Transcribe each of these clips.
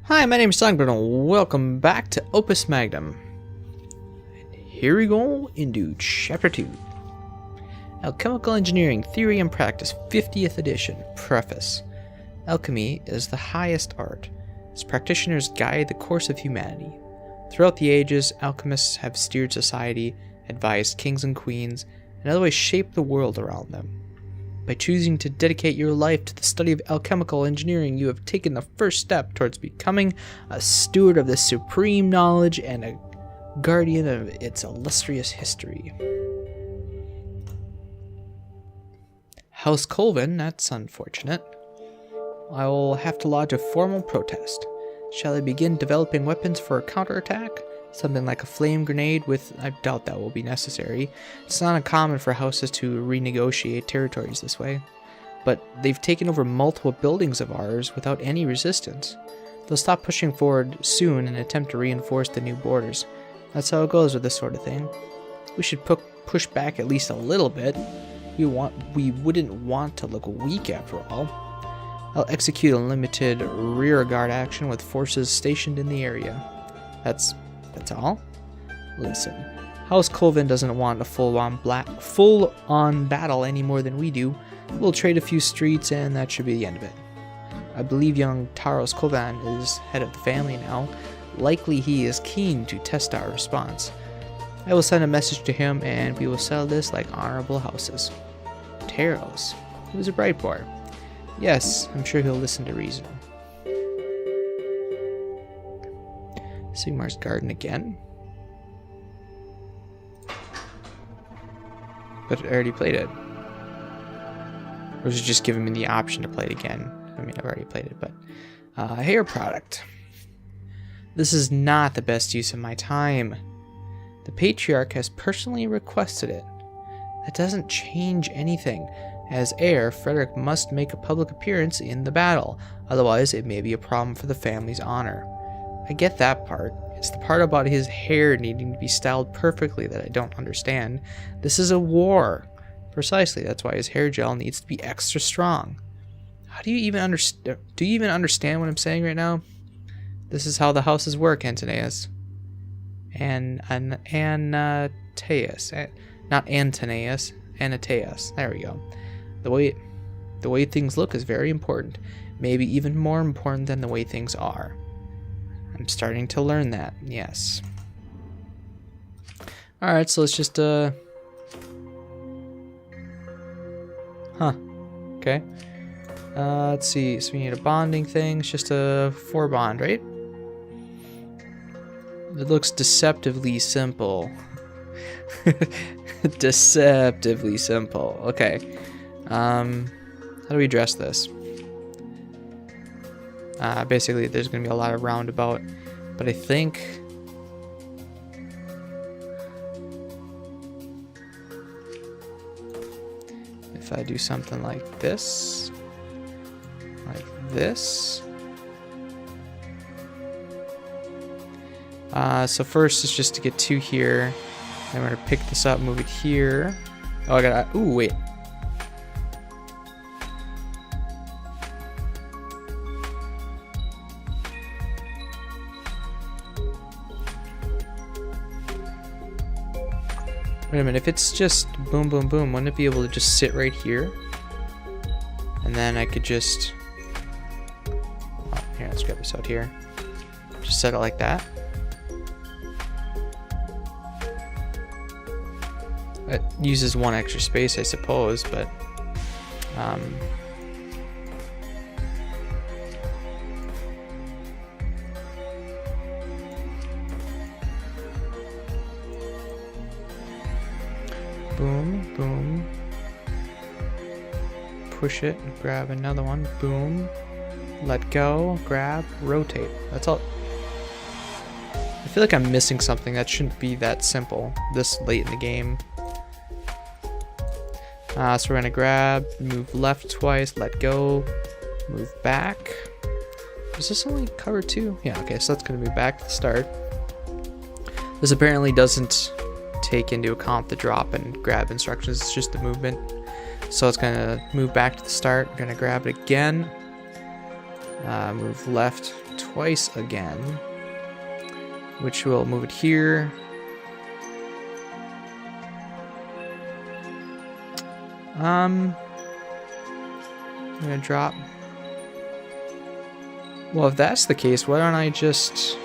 Hi, my name is Songbird and welcome back to Opus Magnum. And here we go into Chapter 2. Alchemical Engineering Theory and Practice, 50th Edition. Preface. Alchemy is the highest art. Its practitioners guide the course of humanity. Throughout the ages, alchemists have steered society, advised kings and queens, and otherwise shaped the world around them. By choosing to dedicate your life to the study of alchemical engineering, you have taken the first step towards becoming a steward of this supreme knowledge and a guardian of its illustrious history. House Colvin, that's unfortunate. I will have to lodge a formal protest. Shall I begin developing weapons for a counterattack? Something like a flame grenade with... I doubt that will be necessary. It's not uncommon for houses to renegotiate territories this way. But they've taken over multiple buildings of ours without any resistance. They'll stop pushing forward soon and attempt to reinforce the new borders. That's how it goes with this sort of thing. We should push back at least a little bit. We wouldn't want to look weak after all. I'll execute a limited rearguard action with forces stationed in the area. That's all? Listen, House Colvin doesn't want a full-on battle any more than we do. We'll trade a few streets and that should be the end of it. I believe young Taros Colvin is head of the family now. Likely he is keen to test our response. I will send a message to him and we will settle this like honorable houses. Taros, he was a bright boy. Yes, I'm sure he'll listen to reason. Sigmar's Garden again. But I already played it. Or was it just giving me the option to play it again? I mean, I've already played it, but... hair product. This is not the best use of my time. The Patriarch has personally requested it. That doesn't change anything. As heir, Frederick must make a public appearance in the battle. Otherwise, it may be a problem for the family's honor. I get that part. It's the part about his hair needing to be styled perfectly that I don't understand. This is a war. Precisely, that's why his hair gel needs to be extra strong. How do you even understand? Do you even understand what I'm saying right now? This is how the houses work, Antoneus. Anateus. Not Antoneus. Anateus. There we go. The way things look is very important. Maybe even more important than the way things are. I'm starting to learn that, yes. Alright, so let's just, okay. Let's see, so we need a bonding thing. It's just a 4 bond, right? It looks deceptively simple. Deceptively simple. Okay. How do we address this? Basically, there's going to be a lot of roundabout, but I think if I do something like this, so first is just to get to here, and we're going to pick this up, move it here. Oh, I gotta, ooh, wait. Wait a minute, if it's just boom, boom, boom, wouldn't it be able to just sit right here? And then I could just... Oh, here, let's grab this out here. Just set it like that. It uses 1 extra space, I suppose, but... Boom, boom. Push it, grab another one, boom. Let go, grab, rotate. That's all. I feel like I'm missing something. That shouldn't be that simple this late in the game. So we're gonna grab, move left twice, let go, move back. Is this only cover 2? Yeah, okay, so that's gonna move back to the start. This apparently doesn't take into account the drop and grab instructions, it's just the movement. So it's gonna move back to the start. We're gonna grab it again. Move left twice again, which will move it here. I'm gonna drop. Well, if that's the case, why don't I just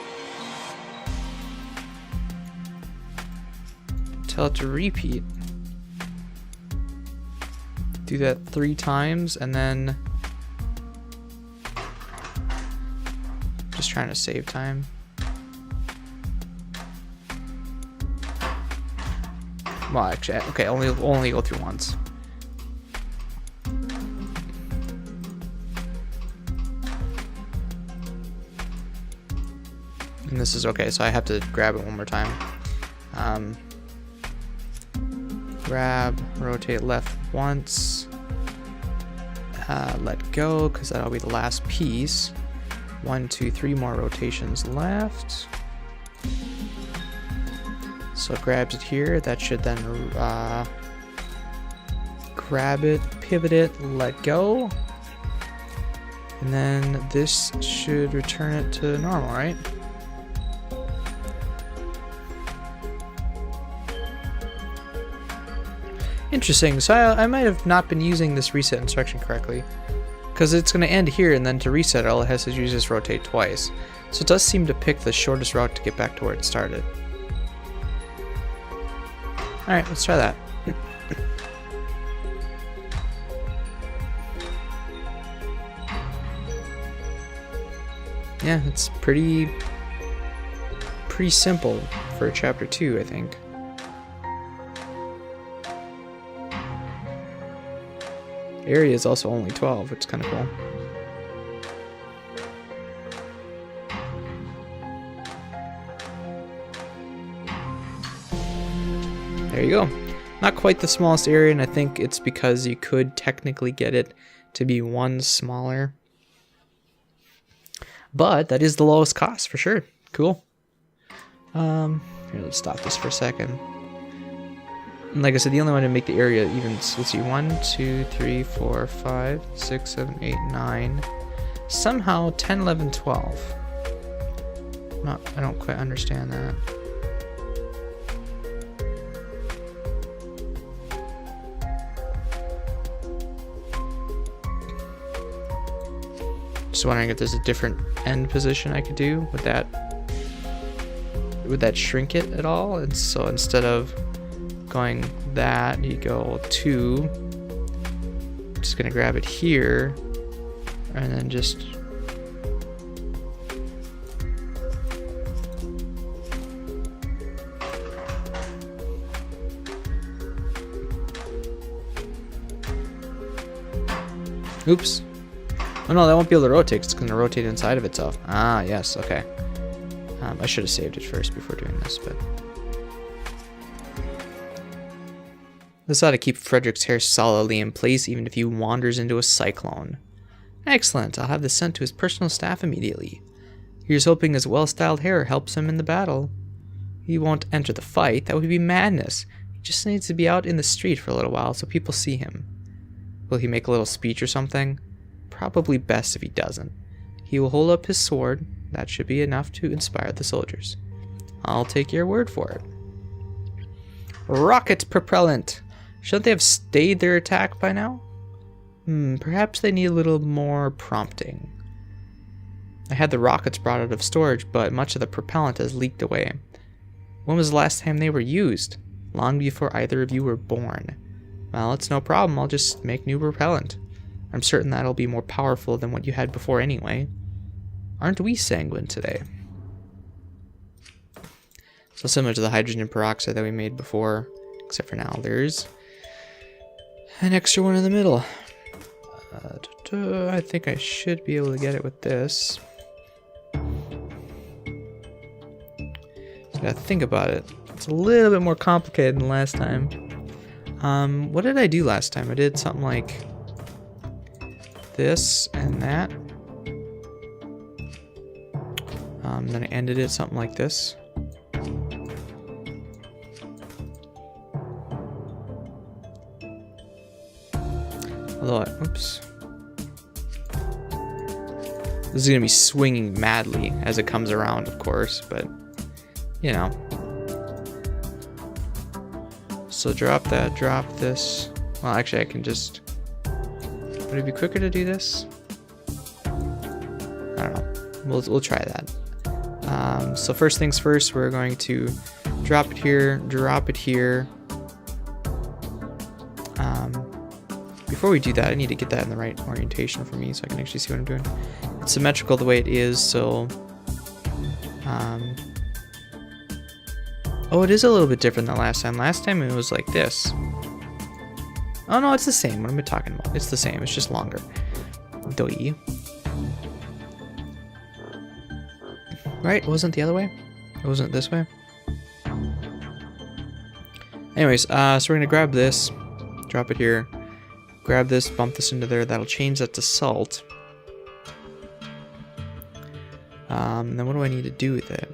tell it to repeat? Do that 3 times and then just trying to save time. Well, actually, okay, only go through once. And this is okay, so I have to grab it one more time. Grab, rotate left once. Let go, because that'll be the last piece. 1, 2, 3 more rotations left. So it grabs it here. That should then grab it, pivot it, let go. And then this should return it to normal, right? Interesting. So I might have not been using this reset instruction correctly, because it's going to end here, and then to reset all it has to do is just rotate twice. So it does seem to pick the shortest route to get back to where it started. Alright, let's try that. Yeah, it's pretty simple for chapter 2, I think. Area is also only 12, which is kind of cool. There you go. Not quite the smallest area, and I think it's because you could technically get it to be 1 smaller. But that is the lowest cost for sure. Cool. Here, let's stop this for a second. And like I said, the only one to make the area even, let's see, 1, 2, 3, 4, 5, 6, 7, 8, 9. Somehow 10, 11, 12. I don't quite understand that. Just wondering if there's a different end position I could do. Would that shrink it at all? And so instead of going that, you go 2. I'm just gonna grab it here and then just oops. Oh no, that won't be able to rotate. It's going to rotate inside of itself. Ah, yes, okay. I should have saved it first before doing this, but this ought to keep Frederick's hair solidly in place even if he wanders into a cyclone. Excellent. I'll have this sent to his personal staff immediately. Here's hoping his well-styled hair helps him in the battle. He won't enter the fight. That would be madness. He just needs to be out in the street for a little while so people see him. Will he make a little speech or something? Probably best if he doesn't. He will hold up his sword. That should be enough to inspire the soldiers. I'll take your word for it. Rocket propellant! Shouldn't they have stayed their attack by now? Perhaps they need a little more prompting. I had the rockets brought out of storage, but much of the propellant has leaked away. When was the last time they were used? Long before either of you were born. Well, it's no problem. I'll just make new propellant. I'm certain that'll be more powerful than what you had before anyway. Aren't we sanguine today? So similar to the hydrogen peroxide that we made before, except for now there's an extra one in the middle. I think I should be able to get it with this. So gotta think about it. It's a little bit more complicated than last time. What did I do last time? I did something like this and that. Then I ended it something like this. Although, oops. This is going to be swinging madly as it comes around, of course, but, you know. So drop that, drop this. Well, actually, I can just... Would it be quicker to do this? I don't know. We'll try that. So first things first, we're going to drop it here, drop it here. Before we do that, I need to get that in the right orientation for me so I can actually see what I'm doing. It's symmetrical the way it is, so... Oh, it is a little bit different than last time. Last time it was like this. Oh no, it's the same. What am I talking about? It's the same. It's just longer. Doi. Right? It wasn't the other way? It wasn't this way? Anyways, so we're going to grab this. Drop it here. Grab this, bump this into there. That'll change that to salt. Then what do I need to do with it?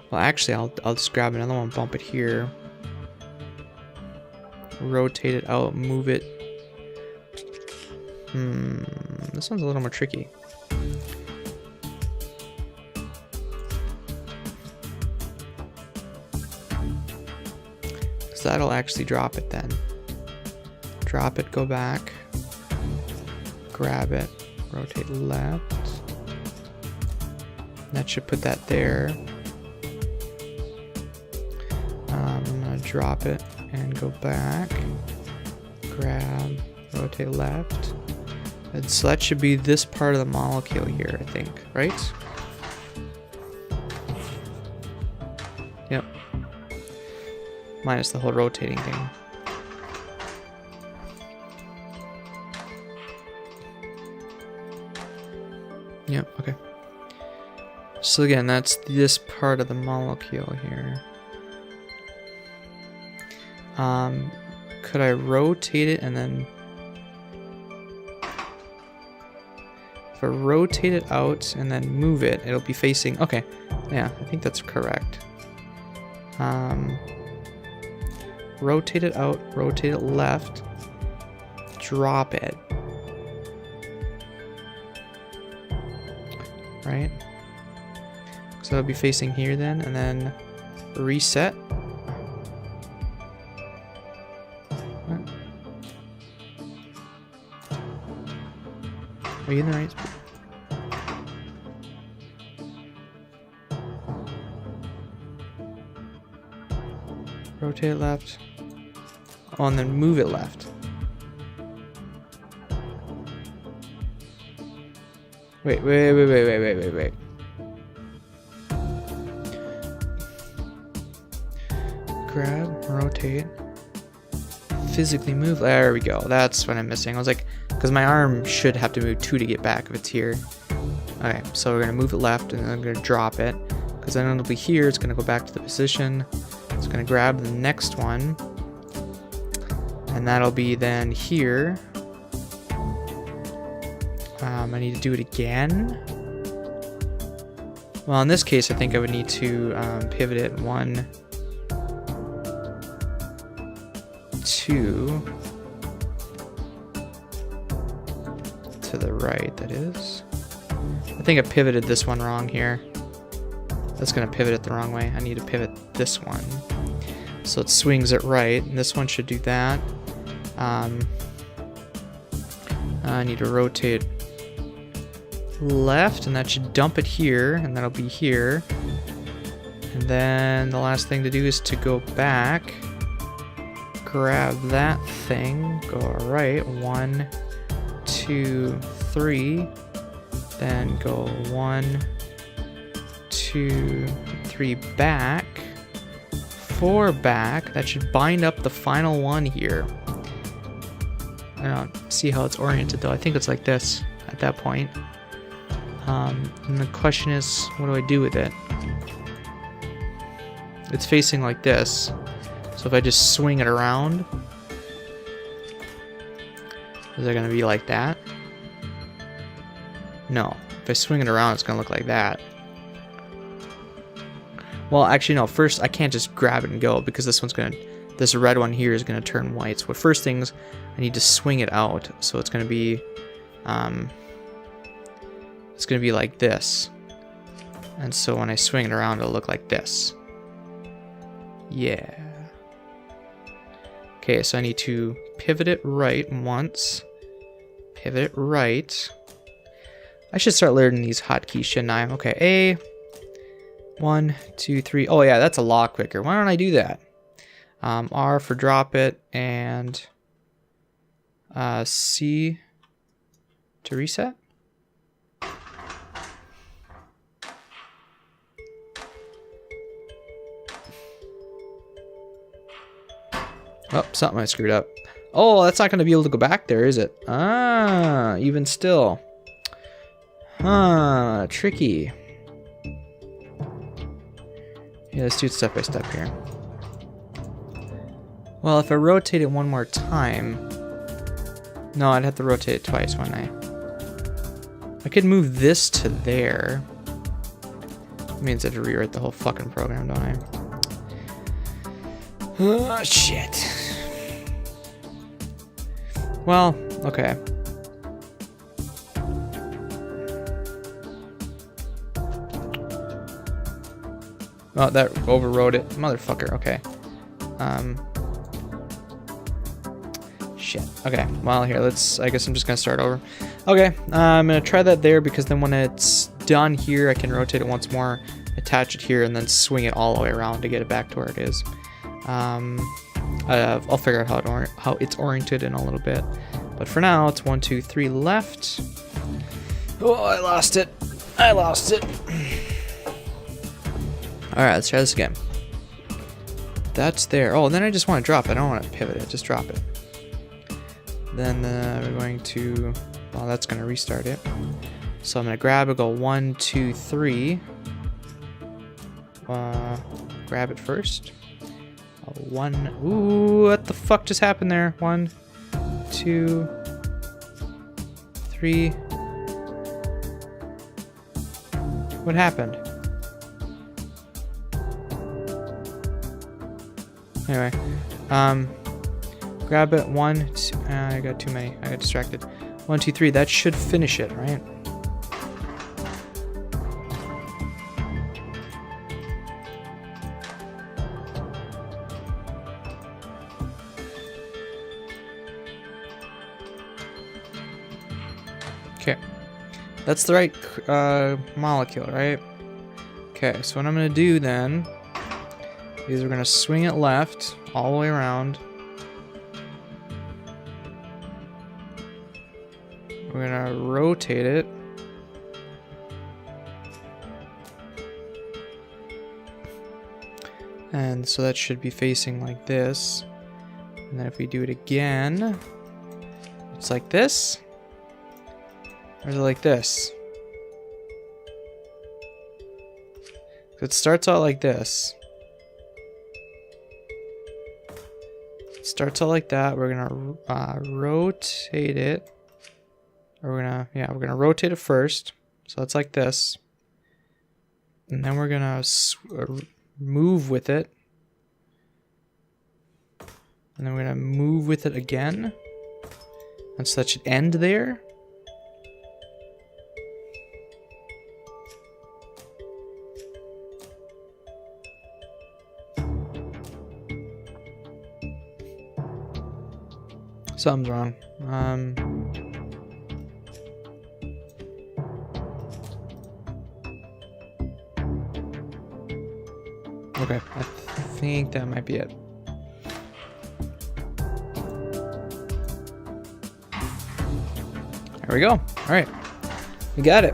Well, actually, I'll just grab another one, bump it here. Rotate it out, move it. This one's a little more tricky. So that'll actually drop it then. Drop it, go back. Grab it, rotate left. That should put that there. I'm gonna drop it and go back. Grab, rotate left. And so that should be this part of the molecule here, I think, right? Yep. Minus the whole rotating thing. Yep, okay. So again, that's this part of the molecule here. Could I rotate it and then... If I rotate it out and then move it, it'll be facing... Okay, yeah, I think that's correct. Rotate it out, rotate it left, drop it. Right? So it'll be facing here then, and then reset. Are you in the right spot? Rotate it left. Oh, and then move it left. Wait. Grab, rotate, physically move. There we go. That's what I'm missing. I was like, because my arm should have to move 2 to get back if it's here. Okay, so we're gonna move it left, and then I'm gonna drop it, because then it'll be here. It's gonna go back to the position. It's gonna grab the next one, and that'll be then here. I need to do it again. Well, in this case, I think I would need to pivot it 1, 2 to the right, that is. I think I pivoted this one wrong here. That's going to pivot it the wrong way. I need to pivot this one. So it swings it right, and this one should do that. I need to rotate left, and that should dump it here, and that'll be here. And then the last thing to do is to go back, grab that thing, go right, 1, 2, 3, then go 1, 2, 3 back, 4 back. That should bind up the final one here. I don't see how it's oriented though. I think it's like this at that point. And the question is, what do I do with it? It's facing like this. So if I just swing it around, is it going to be like that? No. If I swing it around, it's going to look like that. Well, actually, no. First, I can't just grab it and go because this one's going to this red one here is going to turn white. So first things, I need to swing it out. So it's going to be like this. And so when I swing it around, it'll look like this. Yeah. Okay, so I need to pivot it right once. Pivot it right. I should start learning these hotkeys, shouldn't I? Okay, A. 1, 2, 3. Oh yeah, that's a lot quicker. Why don't I do that? R for drop it, and C to reset. Oh, something I screwed up. Oh, that's not going to be able to go back there, is it? Ah, even still. Huh, tricky. Yeah, let's do it step by step here. Well, if I rotate it one more time... No, I'd have to rotate it twice, wouldn't I? I could move this to there. That means I have to rewrite the whole fucking program, don't I? Oh, shit. Well, okay. Oh, that overrode it. Motherfucker, okay. Shit. Okay, well, here, I guess I'm just gonna start over. Okay, I'm gonna try that there, because then when it's done here, I can rotate it once more, attach it here, and then swing it all the way around to get it back to where it is. I'll figure out how it's oriented in a little bit. But for now, it's 1, 2, 3 left. Oh, I lost it. I lost it. Alright, let's try this again. That's there. Oh, then I just want to drop it. I don't want to pivot it. Just drop it. Then we're going to... Well, that's going to restart it. So I'm going to grab it, go 1, 2, 3. Grab it first. 1. Ooh, what the fuck just happened there? 1, 2, 3. What happened? Anyway, grab it. 1, 2, I got too many. I got distracted. 1, 2, 3. That should finish it, right? Okay, that's the right molecule, right? Okay, so what I'm gonna do then is we're gonna swing it left all the way around. We're gonna rotate it. And so that should be facing like this. And then if we do it again, it's like this. Or is it like this? It starts out like this. It starts out like that. We're gonna rotate it. Or we're gonna rotate it first. So it's like this. And then we're gonna move with it. And then we're gonna move with it again. And so that should end there. Something's wrong. Okay, I think that might be it. There we go. All right, we got it.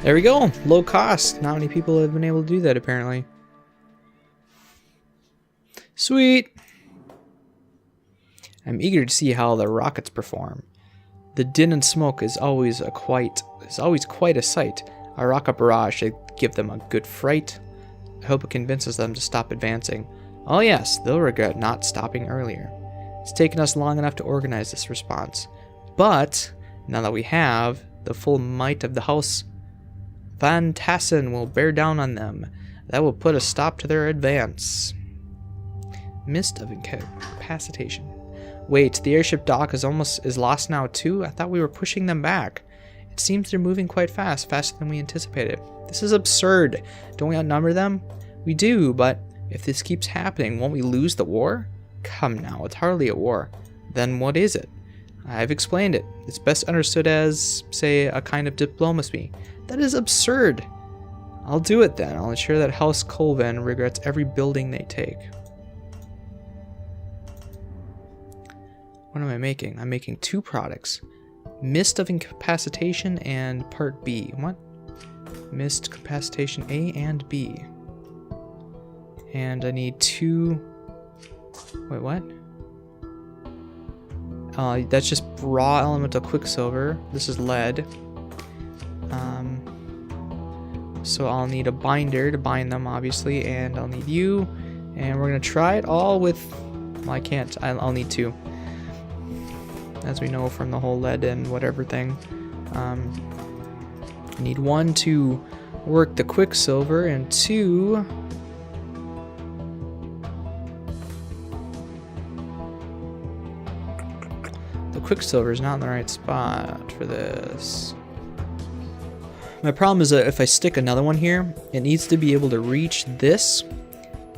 There we go. Low cost. Not many people have been able to do that, apparently. Sweet. I'm eager to see how the rockets perform. The din and smoke is always quite a sight. A rocket barrage should give them a good fright. I hope it convinces them to stop advancing. Oh yes, they'll regret not stopping earlier. It's taken us long enough to organize this response. But, now that we have, the full might of the House Van Tassen will bear down on them. That will put a stop to their advance. Mist of incapacitation. Wait, the airship dock is lost now too? I thought we were pushing them back. It seems they're moving quite fast, faster than we anticipated. This is absurd. Don't we outnumber them? We do, but if this keeps happening, won't we lose the war? Come now, it's hardly a war. Then what is it? I've explained it. It's best understood as, say, a kind of diplomacy. That is absurd. I'll do it then. I'll ensure that House Colvin regrets every building they take. What am I making? I'm making 2 products. Mist of Incapacitation and Part B. What? Mist Capacitation A and B. And I need 2... Wait, what? That's just raw elemental quicksilver. This is lead. So I'll need a binder to bind them, obviously, and I'll need you. And we're gonna try it all with... Well, I can't. I'll need 2. As we know from the whole lead and whatever thing. I need 1 to work the quicksilver, and 2... The quicksilver is not in the right spot for this. My problem is that if I stick another one here, it needs to be able to reach this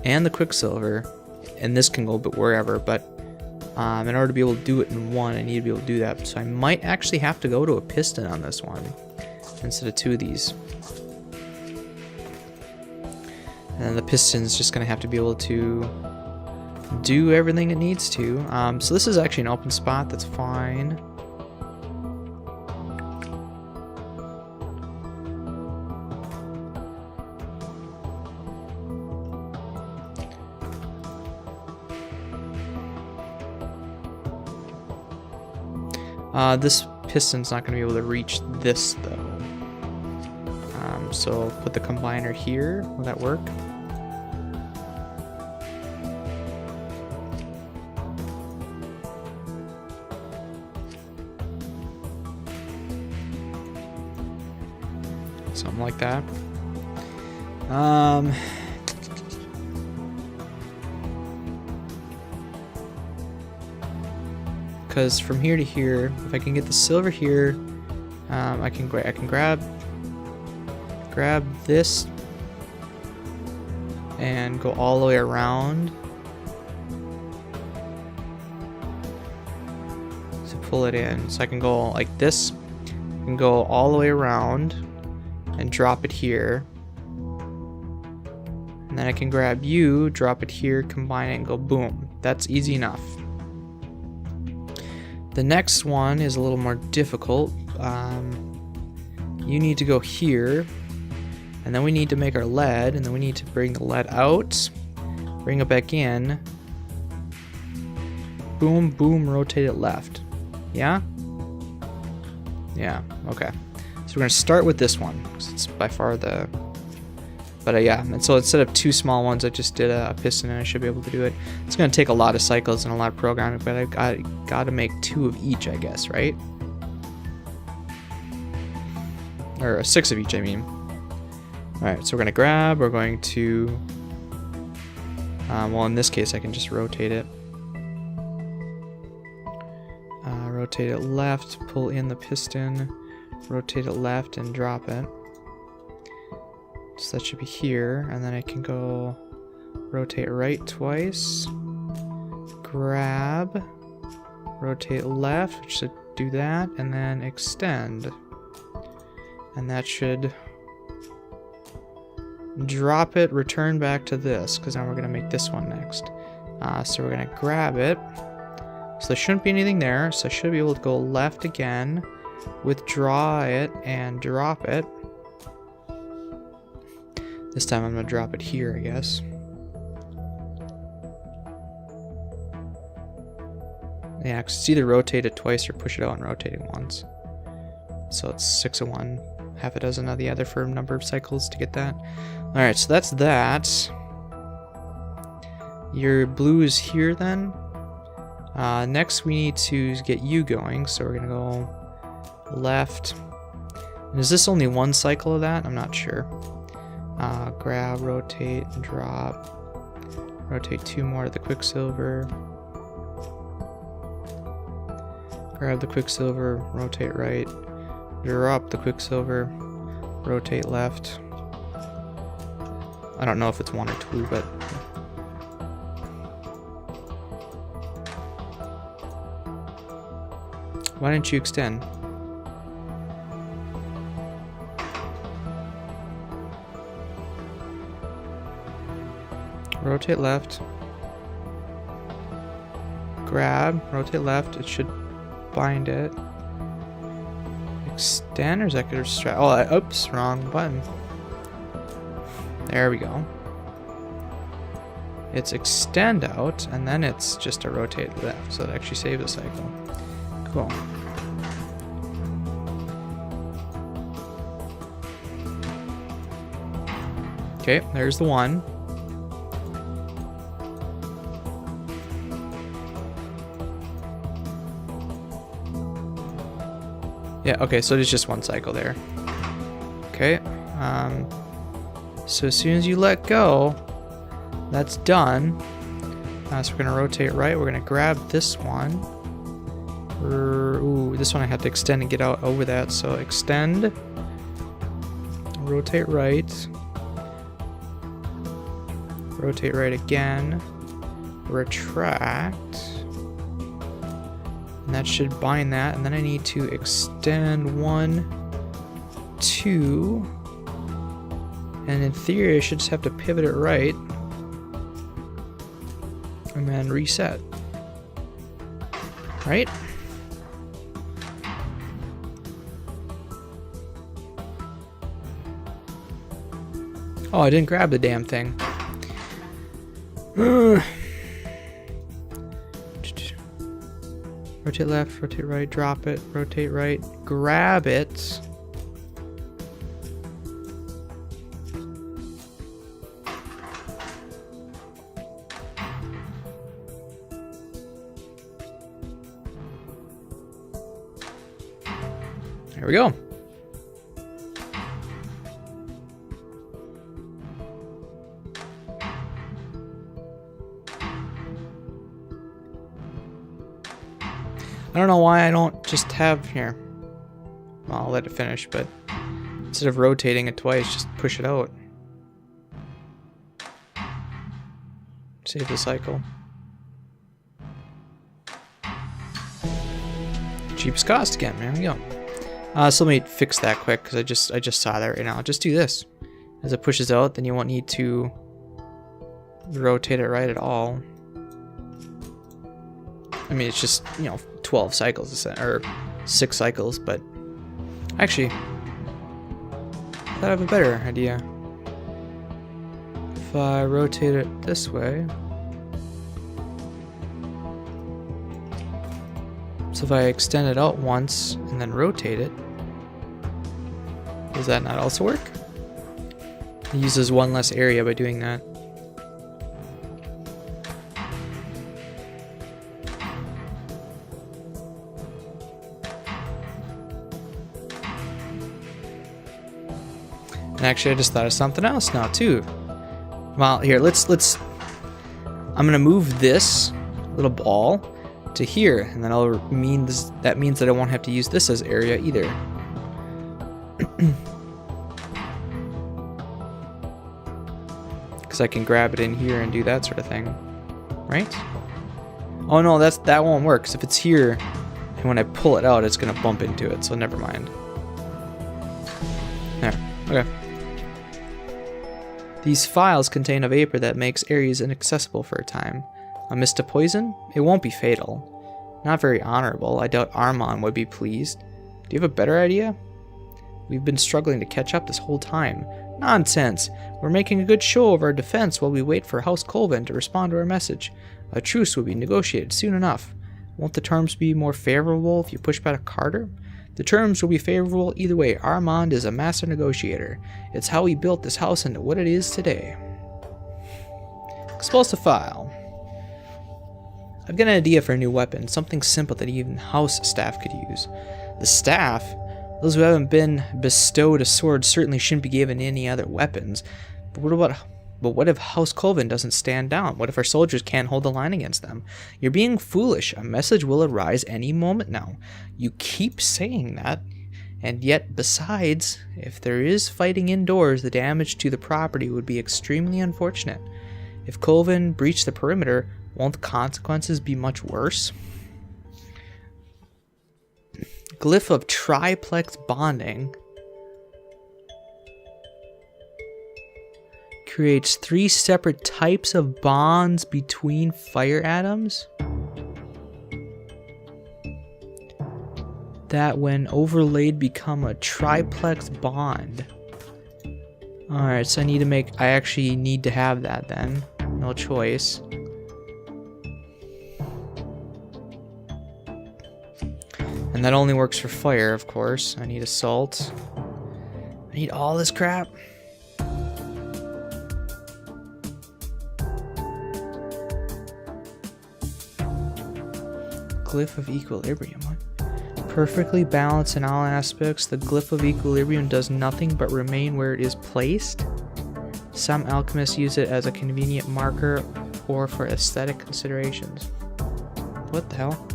and the quicksilver, and this can go wherever, but in order to be able to do it in one, I need to be able to do that. So I might actually have to go to a piston on this one instead of 2 of these. And the piston's just going to have to be able to do everything it needs to. So this is actually an open spot, that's fine. This piston's not going to be able to reach this though. So I'll put the combiner here. Will that work? Something like that. Because from here to here, if I can get the silver here, I can grab this and go all the way around to pull it in. So I can go like this, and go all the way around and drop it here. And then I can grab you, drop it here, combine it, and go boom. That's easy enough. The next one is a little more difficult. You need to go here, and then we need to make our lead, and then we need to bring the lead out, bring it back in, boom, boom, rotate it left. Yeah? Yeah, okay. So we're going to start with this one, because it's by far the... But yeah, and so instead of 2 small ones, I just did a piston, and I should be able to do it. It's going to take a lot of cycles and a lot of programming, but I got to make 2 of each, I guess, right? Or 6 of each, I mean. Alright, so we're going to grab, we're going to... well, in this case, I can just rotate it. Rotate it left, pull in the piston, rotate it left, and drop it. So that should be here, and then I can go rotate right twice, grab, rotate left, which should do that, and then extend. And that should drop it, return back to this, because now we're going to make this one next. So we're going to grab it. So there shouldn't be anything there, so I should be able to go left again, withdraw it, and drop it. This time I'm going to drop it here, I guess. Yeah, because it's either rotate it twice or push it out and rotate it once. So it's 6 of one, half a dozen of the other for a number of cycles to get that. Alright, so that's that. Your blue is here then. Next we need to get you going, so we're gonna go left. And is this only one cycle of that? I'm not sure. Grab, rotate, drop. Rotate 2 more of the Quicksilver. Grab the Quicksilver, rotate right. Drop the Quicksilver, rotate left. I don't know if it's 1 or 2, but... Why didn't you extend? Rotate left. Grab, rotate left. It should bind it. Extend, or is that gonna distract? Oh, oops, wrong button. There we go. It's extend out, and then it's just a rotate left, so it actually saves a cycle. Cool. Okay, there's the one. Yeah, okay, so there's just one cycle there. Okay, so as soon as you let go, that's done. So we're gonna rotate right, we're gonna grab this one. Ooh, this one I had to extend and get out over that, so extend. Rotate right. Rotate right again. Retract. And that should bind that, and then I need to extend 1, 2, and in theory I should just have to pivot it right, and then reset. Right? Oh, I didn't grab the damn thing. Rotate left, rotate right, drop it, rotate right, grab it. There we go. I don't know why I don't just have here. Well, I'll let it finish, but instead of rotating it twice, just push it out. Save the cycle. Cheapest cost again. There we go. So let me fix that quick because I just saw that right now. Just do this. As it pushes out, then you won't need to rotate it right at all. I mean, it's just, 12 cycles, or 6 cycles, but actually, I thought I have a better idea. If I rotate it this way, so if I extend it out once and then rotate it, does that not also work? It uses one less area by doing that. And actually, I just thought of something else now too. Well, here, let's. I'm gonna move this little ball to here, and then that means that I won't have to use this as area either. Because I can grab it in here and do that sort of thing, right? Oh no, that won't work. Because if it's here, and when I pull it out, it's gonna bump into it. So never mind. There. Okay. These files contain a vapor that makes areas inaccessible for a time. A mist of poison? It won't be fatal. Not very honorable. I doubt Armand would be pleased. Do you have a better idea? We've been struggling to catch up this whole time. Nonsense! We're making a good show of our defense while we wait for House Colvin to respond to our message. A truce will be negotiated soon enough. Won't the terms be more favorable if you push back Carter? The terms will be favorable either way. Armand is a master negotiator. It's how he built this house into what it is today. Expulsive file. I've got an idea for a new weapon, something simple that even house staff could use. The staff? Those who haven't been bestowed a sword certainly shouldn't be given any other weapons. But what if House Colvin doesn't stand down? What if our soldiers can't hold the line against them? You're being foolish. A message will arise any moment now. You keep saying that. And yet, besides, if there is fighting indoors, the damage to the property would be extremely unfortunate. If Colvin breached the perimeter, won't the consequences be much worse? Glyph of triplex bonding creates 3 separate types of bonds between fire atoms that when overlaid become a triplex bond. Alright, so I actually need to have that then. No choice. And that only works for fire, of course. I need assault. I need all this crap. Glyph of equilibrium. Perfectly balanced in all aspects, the glyph of equilibrium does nothing but remain where it is placed. Some alchemists use it as a convenient marker or for aesthetic considerations. What the hell?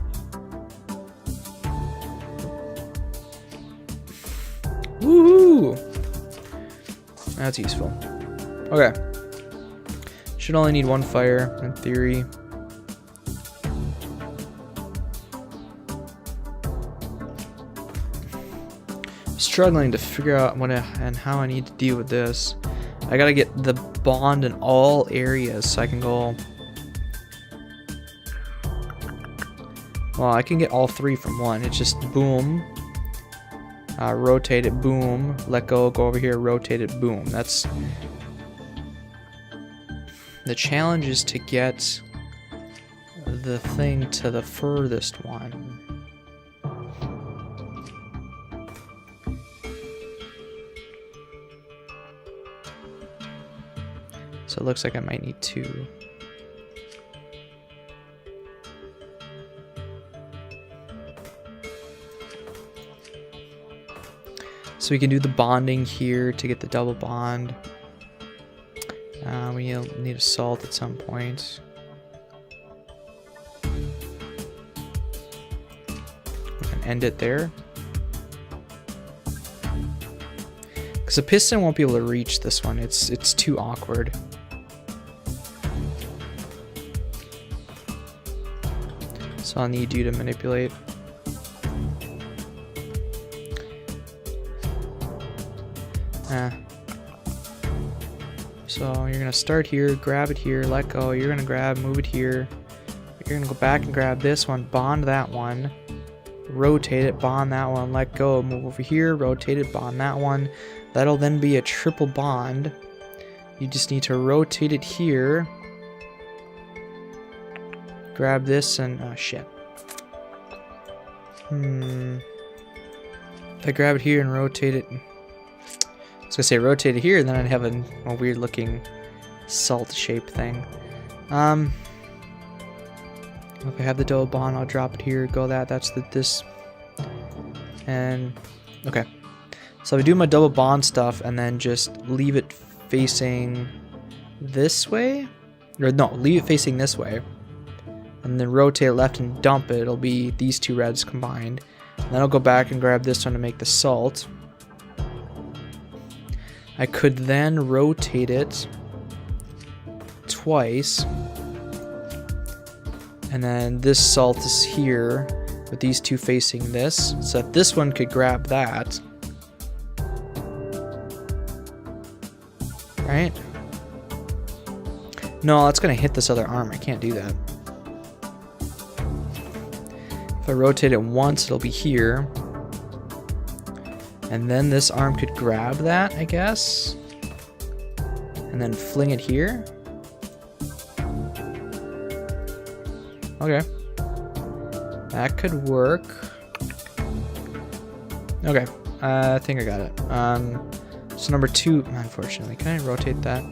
Woohoo! That's useful. Okay. Should only need 1 fire, in theory. Struggling to figure out and how I need to deal with this. I gotta get the bond in all areas so I can go. Well, I can get all 3 from one. It's just boom, rotate it, boom, let go over here, rotate it, boom. That's the challenge, is to get the thing to the furthest one. So it looks like I might need 2. So we can do the bonding here to get the double bond. We need assault at some point. We can end it there. Because the piston won't be able to reach this one. It's too awkward. So I'll need you to manipulate. So you're gonna start here, grab it here, let go. You're gonna grab, move it here. You're gonna go back and grab this one, bond that one, rotate it, bond that one, let go, move over here, rotate it, bond that one. That'll then be a triple bond. You just need to rotate it here. Grab this and, oh shit. If I grab it here and rotate it, I was gonna say rotate it here, then I'd have a weird looking salt shape thing. If I have the double bond, I'll drop it here, go that's this, and okay. So I do my double bond stuff and then just leave it facing this way, or no, leave it facing this way, and then rotate it left and dump it. It'll be these 2 reds combined. And then I'll go back and grab this one to make the salt. I could then rotate it twice, and then this salt is here with these 2 facing this, so that this one could grab that. Right? No, that's gonna hit this other arm. I can't do that. If I rotate it once, it'll be here. And then this arm could grab that, I guess. And then fling it here. Okay. That could work. Okay. I think I got it. So number 2, unfortunately. Can I rotate that?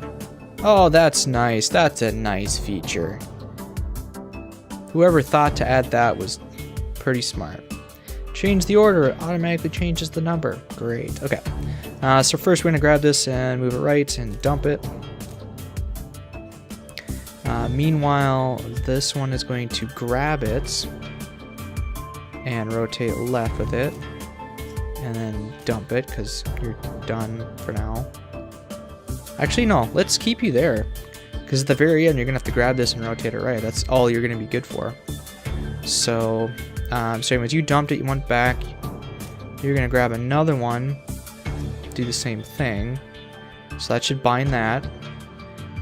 Oh, that's nice. That's a nice feature. Whoever thought to add that was pretty smart. Change the order, it automatically changes the number. Great, okay. So first we're gonna grab this and move it right and dump it. Meanwhile, this one is going to grab it and rotate left with it. And then dump it, because you're done for now. Actually, no, let's keep you there. Because at the very end, you're going to have to grab this and rotate it right. That's all you're going to be good for. So, anyways, you dumped it, you went back. You're going to grab another one. Do the same thing. So that should bind that.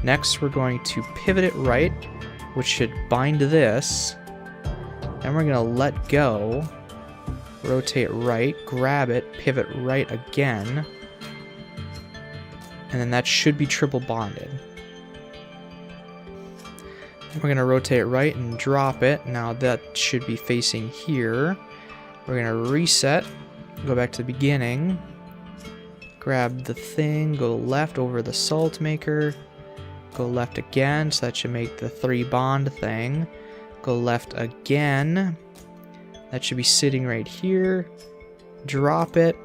Next, we're going to pivot it right, which should bind to this. Then we're going to let go. Rotate right, grab it, pivot right again. And then that should be triple bonded. We're going to rotate right and drop it. Now that should be facing here. We're going to reset, go back to the beginning. Grab the thing, go left over the salt maker. Go left again, so that should make the 3 bond thing. Go left again. That should be sitting right here. Drop it.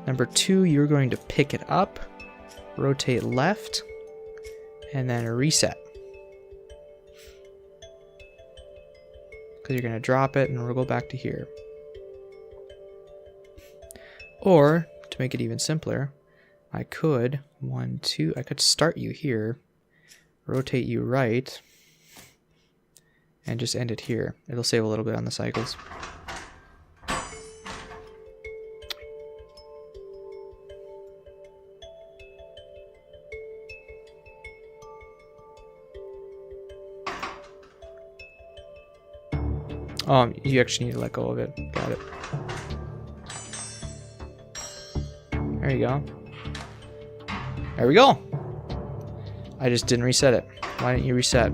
Number 2, you're going to pick it up. Rotate left. And then reset. Because you're going to drop it and we'll go back to here. Or, to make it even simpler, I could, 1, 2, I could start you here. Rotate you right. And just end it here. It'll save a little bit on the cycles. Oh, you actually need to let go of it. Got it. There you go. There we go. I just didn't reset it. Why didn't you reset?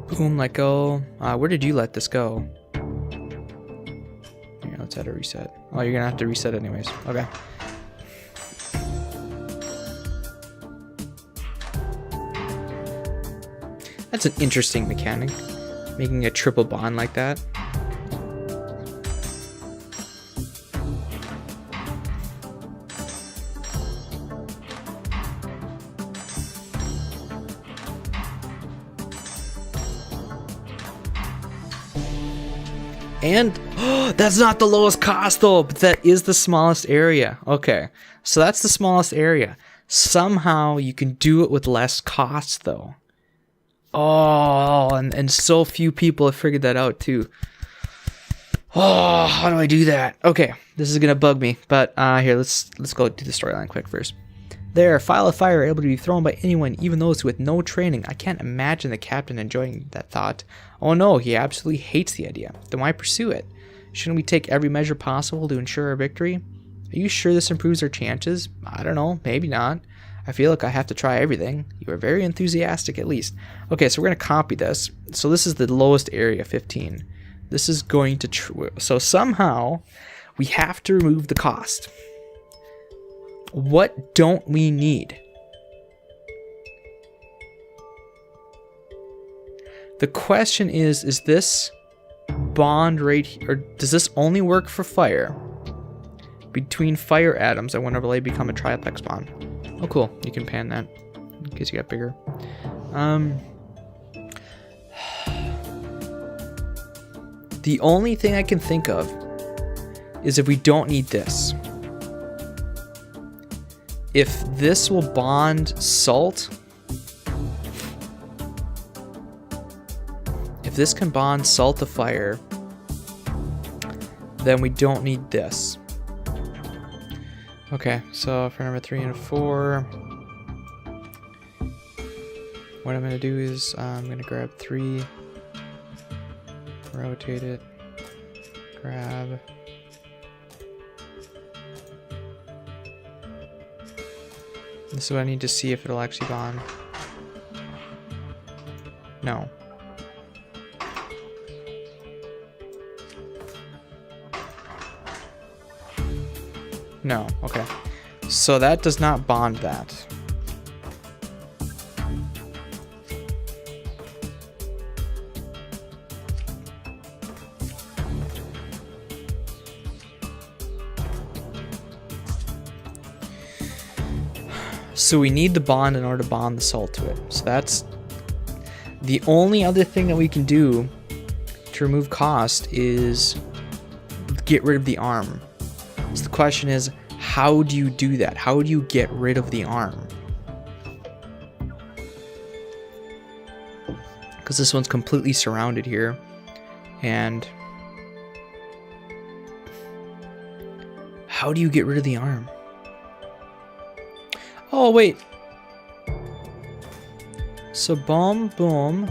Boom, let go. Where did you let this go? Here, let's add a reset. Oh, you're gonna have to reset anyways. Okay. That's an interesting mechanic. Making a triple bond like that. And that's not the lowest cost though, but that is the smallest area. Okay, so that's the smallest area. Somehow you can do it with less cost though. Oh, and so few people have figured that out too. Oh, how do I do that? Okay, this is gonna bug me, but here, let's go do the storyline quick first. There, File of Fire able to be thrown by anyone, even those with no training. I can't imagine the captain enjoying that thought. Oh no, he absolutely hates the idea. Then why pursue it? Shouldn't we take every measure possible to ensure our victory? Are you sure this improves our chances? I don't know, maybe not. I feel like I have to try everything. You are very enthusiastic, at least. Okay, so we're going to copy this. So this is the lowest area, 15. This is going to... So somehow, we have to remove the cost. What don't we need? The question is this bond right here, or does this only work for fire? Between fire atoms, I want to really become a triplex bond. Oh cool, you can pan that in case you got bigger. The only thing I can think of is if we don't need this. If this will bond salt, if this can bond salt to fire, then we don't need this. Okay, so for number 3 and 4, what I'm going to do is I'm going to grab 3, rotate it, grab, this is what I need to see if it'll actually bond. No. No, okay. So that does not bond that. So we need the bond in order to bond the salt to it. So that's the only other thing that we can do to remove cost is get rid of the arm. So the question is, how do you do that? How do you get rid of the arm? Because this one's completely surrounded here. And how do you get rid of the arm? Oh, wait. So boom, boom.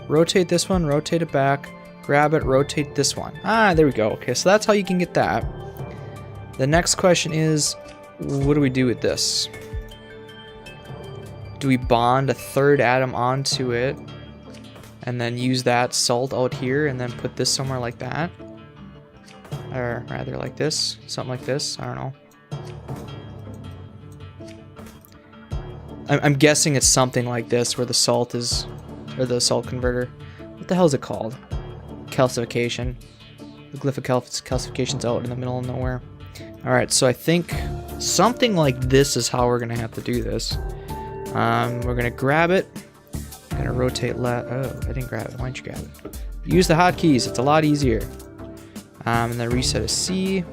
Rotate this one, rotate it back. Grab it, rotate this one. Ah, there we go. Okay, so that's how you can get that. The next question is, what do we do with this? Do we bond a third atom onto it and then use that salt out here and then put this somewhere like that? Or rather like this, something like this, I don't know. I'm guessing it's something like this where the salt is, or the salt converter. What the hell is it called? Calcification. The glyphic calcification's out in the middle of nowhere. Alright, so I think something like this is how we're going to have to do this. We're going to grab it. I'm going to rotate left. Oh, I didn't grab it. Why don't you grab it? Use the hotkeys. It's a lot easier. And then reset a C.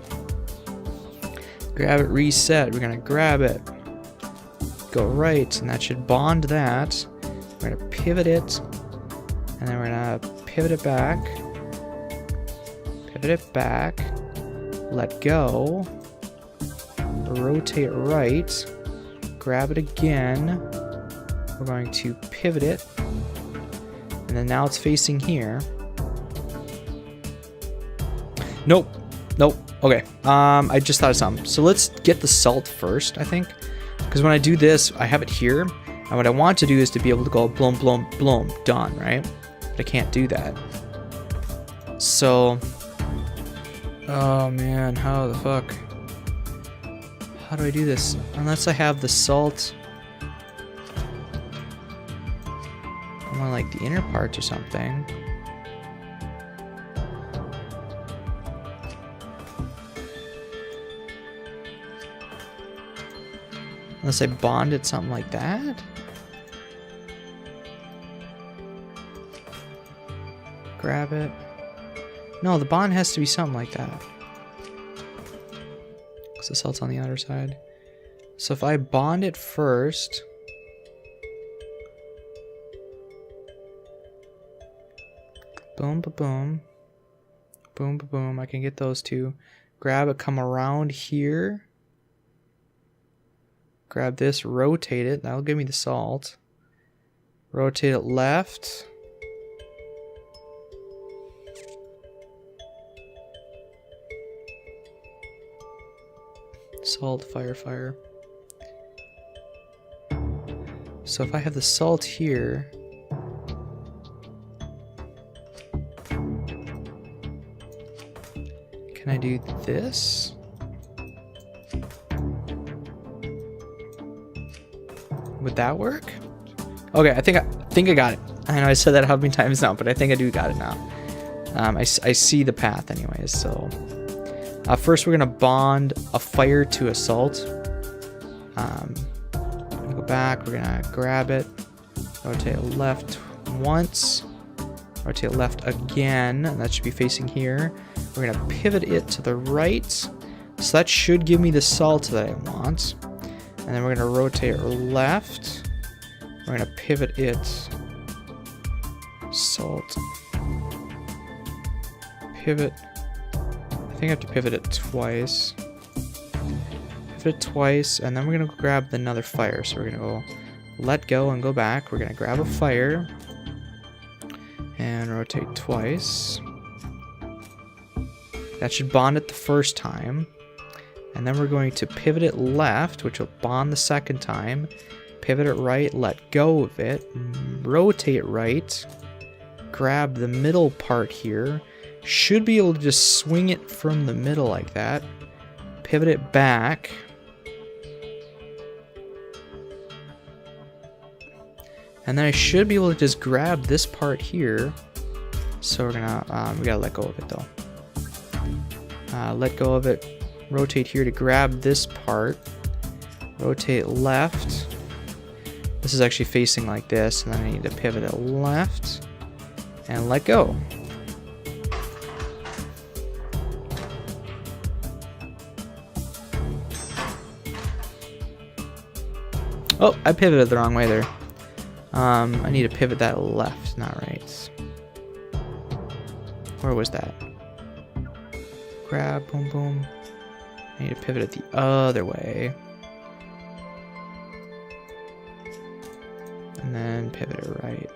Grab it, reset. We're going to grab it. Go right, and that should bond that. We're going to pivot it. And then we're going to pivot it back. Pivot it back. Let go. Rotate right. Grab it again. We're going to pivot it. And then now it's facing here. Nope. Nope. Okay. I just thought of something. So let's get the salt first, I think. Because when I do this, I have it here. And what I want to do is to be able to go bloom, bloom, bloom. Done, right? But I can't do that. So... oh man, how the fuck? How do I do this? Unless I have the salt on like the inner parts or something. Unless I bond it something like that. Grab it. No, the bond has to be something like that. Because the salt's on the outer side. So if I bond it first... boom, ba boom. Boom, ba boom. I can get those two. Grab it, come around here. Grab this, rotate it. That'll give me the salt. Rotate it left. Salt, fire, fire. So if I have the salt here, can I do this? Would that work? Okay, I think I got it. I know I said that how many times now, but I think I do got it now. I see the path anyways, so... first we're going to bond a fire to a salt. I'm going to go back, we're going to grab it, rotate left once, rotate left again, and that should be facing here. We're going to pivot it to the right, so that should give me the salt that I want. And then we're going to rotate left, we're going to pivot it, salt, pivot. I think I have to pivot it twice. Pivot it twice, and then we're going to grab another fire. So we're going to go let go and go back. We're going to grab a fire and rotate twice. That should bond it the first time. And then we're going to pivot it left, which will bond the second time. Pivot it right, let go of it, rotate right, grab the middle part here. Should be able to just swing it from the middle like that. Pivot it back. And then I should be able to just grab this part here. So we're gonna, we gotta let go of it though. Let go of it. Rotate here to grab this part. Rotate left. This is actually facing like this, and then I need to pivot it left and let go. Oh, I pivoted the wrong way there. I need to pivot that left, not right. Where was that? Grab, boom, boom. I need to pivot it the other way. And then pivot it right.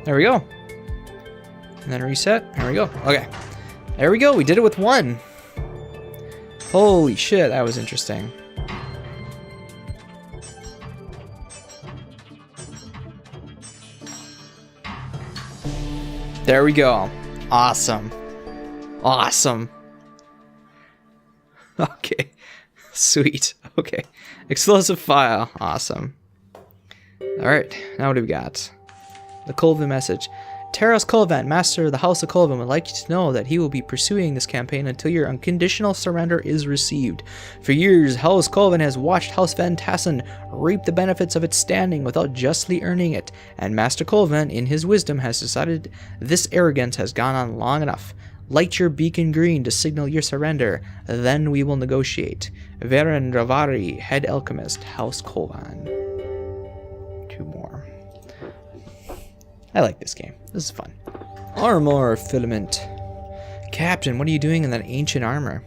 There we go. And then reset. There we go. Okay. There we go. We did it with one. Holy shit, that was interesting. There we go. Awesome. Awesome. Okay. Sweet. Okay. Explosive file. Awesome. Alright. Now what do we got? The Colvin message. Taras Colvin, Master of the House of Colvin, would like you to know that he will be pursuing this campaign until your unconditional surrender is received. For years, House Colvin has watched House Van Tassen reap the benefits of its standing without justly earning it, and Master Colvin, in his wisdom, has decided this arrogance has gone on long enough. Light your beacon green to signal your surrender, then we will negotiate. Varen Ravari, Head Alchemist, House Colvin. 2 more. I like this game. This is fun. Armor filament. Captain, what are you doing in that ancient armor?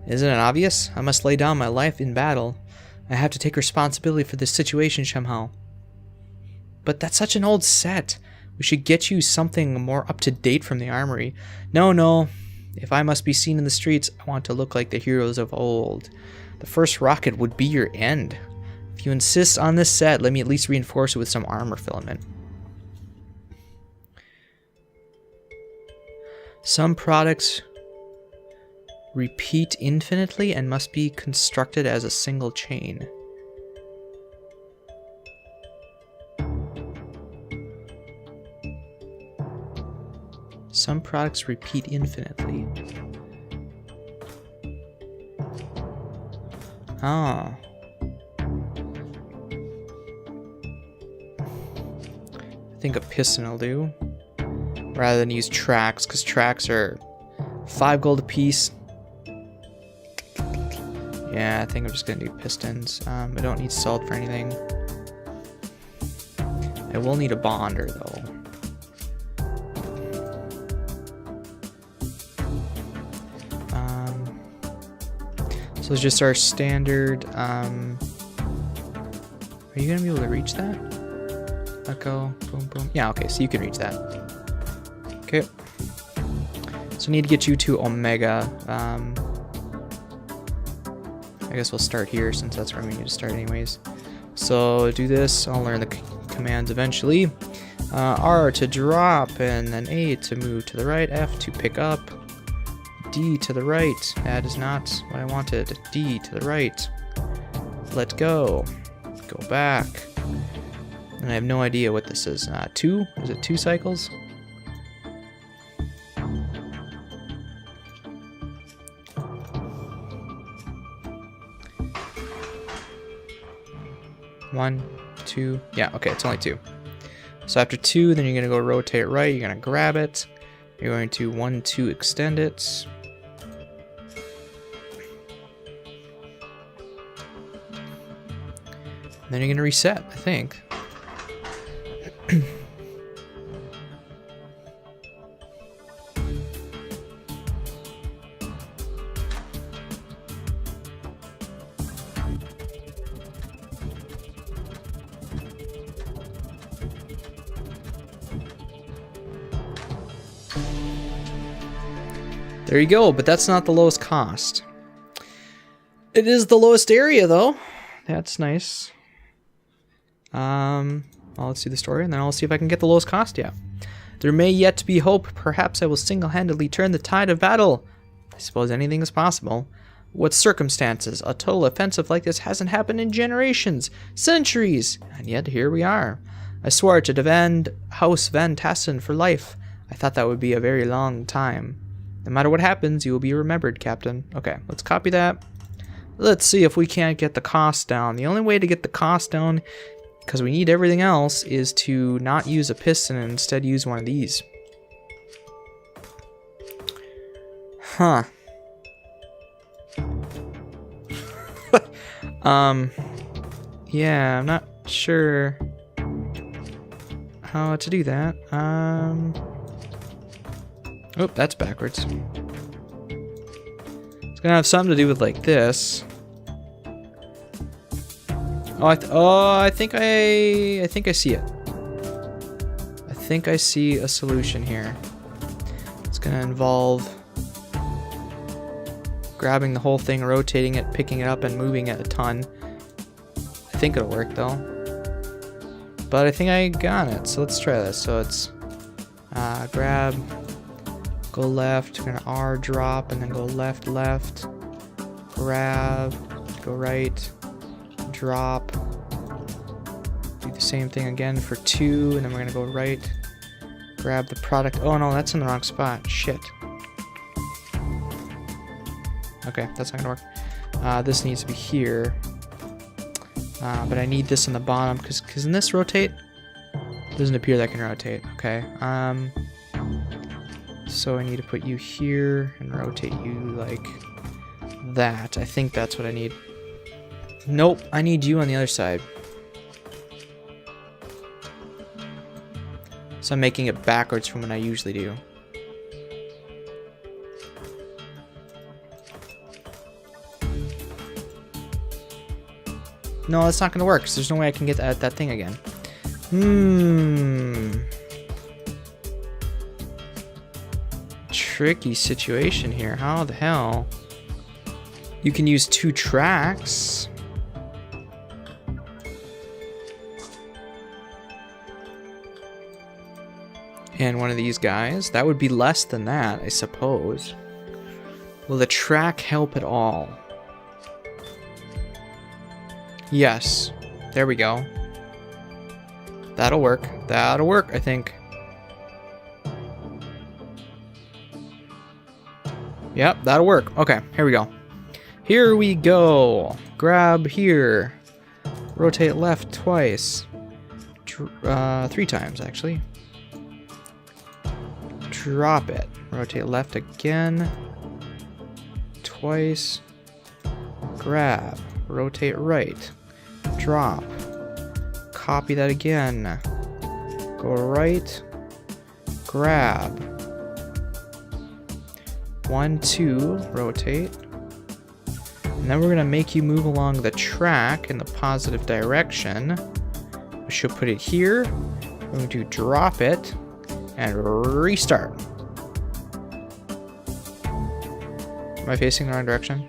Isn't it obvious? I must lay down my life in battle. I have to take responsibility for this situation somehow. But that's such an old set. We should get you something more up-to-date from the armory. No. If I must be seen in the streets, I want to look like the heroes of old. The first rocket would be your end. If you insist on this set, let me at least reinforce it with some armor filament. Some products repeat infinitely and must be constructed as a single chain. Some products repeat infinitely. Ah. I think a piston will do. Rather than use tracks, because tracks are 5 gold apiece. Yeah, I think I'm just gonna do pistons. I don't need salt for anything. I will need a bonder though. So it's just our standard. Are you gonna be able to reach that? Let go. Boom, boom. Yeah, okay, so you can reach that. Okay. So I need to get you to Omega. I guess we'll start here since that's where we need to start anyways. So do this. I'll learn the commands eventually. R to drop, and then A to move to the right, F to pick up, D to the right. That is not what I wanted. D to the right. Let go. Go back. And I have no idea what this is. 2? Is it 2 cycles? One, 2, yeah, okay, it's only 2. So after 2, then you're gonna go rotate right, you're gonna grab it, you're going to 1, 2 extend it. And then you're gonna reset, I think. There you go, but that's not the lowest cost. It is the lowest area, though. That's nice. Well, let's do the story, and then I'll see if I can get the lowest cost, yeah. There may yet be hope. Perhaps I will single-handedly turn the tide of battle. I suppose anything is possible. What circumstances? A total offensive like this hasn't happened in generations, centuries, and yet here we are. I swore to defend House Van Tassen for life. I thought that would be a very long time. No matter what happens, you will be remembered, Captain. Okay, let's copy that. Let's see if we can't get the cost down. The only way to get the cost down, because we need everything else, is to not use a piston and instead use one of these. Huh. Yeah, I'm not sure how to do that. Oh, that's backwards. It's gonna have something to do with like this. Oh, I think I see it. I think I see a solution here. It's gonna involve grabbing the whole thing, rotating it, picking it up, and moving it a ton. I think it'll work though. But I think I got it, so let's try this. So it's grab, go left, we're gonna R drop, and then go left, left, grab, go right, drop, do the same thing again for 2, and then we're gonna go right, grab the product. Oh no, that's in the wrong spot, shit. Okay, that's not gonna work. This needs to be here. But I need this in the bottom, because can this rotate? Doesn't appear that can rotate. Okay. So I need to put you here and rotate you like that. I think that's what I need. Nope, I need you on the other side. So I'm making it backwards from what I usually do. No, that's not going to work, because there's no way I can get at that thing again. Tricky situation here. How the hell? You can use 2 tracks. And one of these guys. That would be less than that, I suppose. Will the track help at all? Yes. There we go. That'll work. That'll work, I think. Yep, that'll work. Okay, here we go. Here we go. Grab here. Rotate left twice. 3 times, actually. Drop it. Rotate left again. Twice. Grab. Rotate right. Drop. Copy that again. Go right. Grab. 1, 2. Rotate. And then we're going to make you move along the track in the positive direction. We should put it here. We're going to drop it and restart. Am I facing the wrong direction?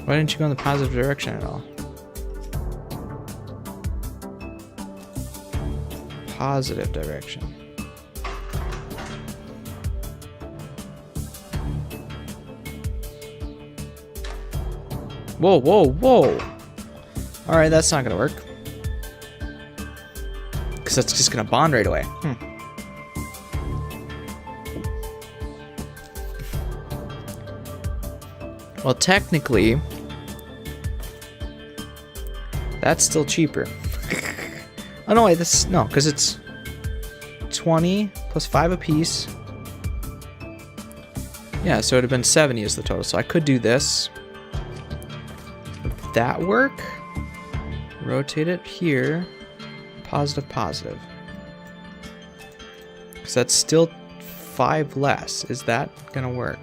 Why didn't you go in the positive direction at all? Positive direction. Whoa, whoa, whoa! Alright, that's not gonna work. Because that's just gonna bond right away. Well, technically, that's still cheaper. Oh no, wait, this no, because it's 20 plus 5 apiece. Yeah, so it would have been 70 is the total. So I could do this. Would that work? Rotate it here. Positive, positive. Because that's still 5 less. Is that gonna work?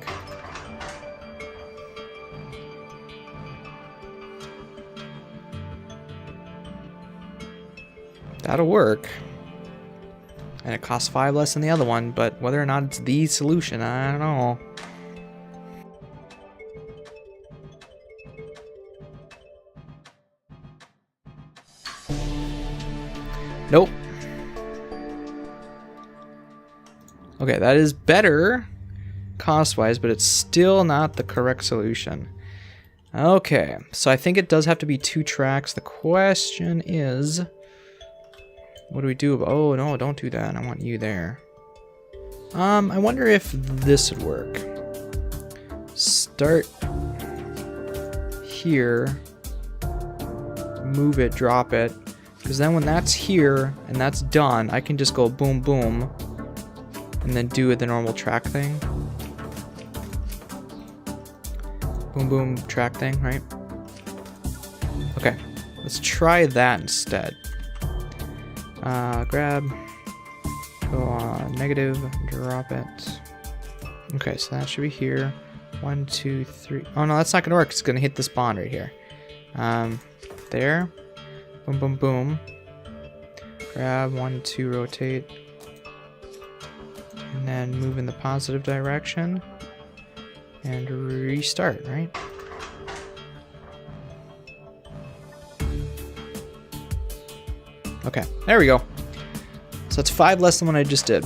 That'll work. And it costs 5 less than the other one, but whether or not it's the solution, I don't know. Nope. Okay, that is better cost-wise, but it's still not the correct solution. Okay, so I think it does have to be 2 tracks. The question is, what do we do about... Oh, no, don't do that. I want you there. I wonder if this would work. Start here. Move it, drop it. Because then when that's here and that's done, I can just go boom, boom. And then do it the normal track thing. Boom, boom, track thing, right? Okay, let's try that instead. Grab, go on negative, drop it. Okay, so that should be here. 1, 2, 3. Oh no, that's not gonna work. It's gonna hit this bond right here. There. Boom, boom, boom. Grab, 1, 2, rotate. And then move in the positive direction. And restart, right? Okay, there we go. So it's 5 less than what I just did.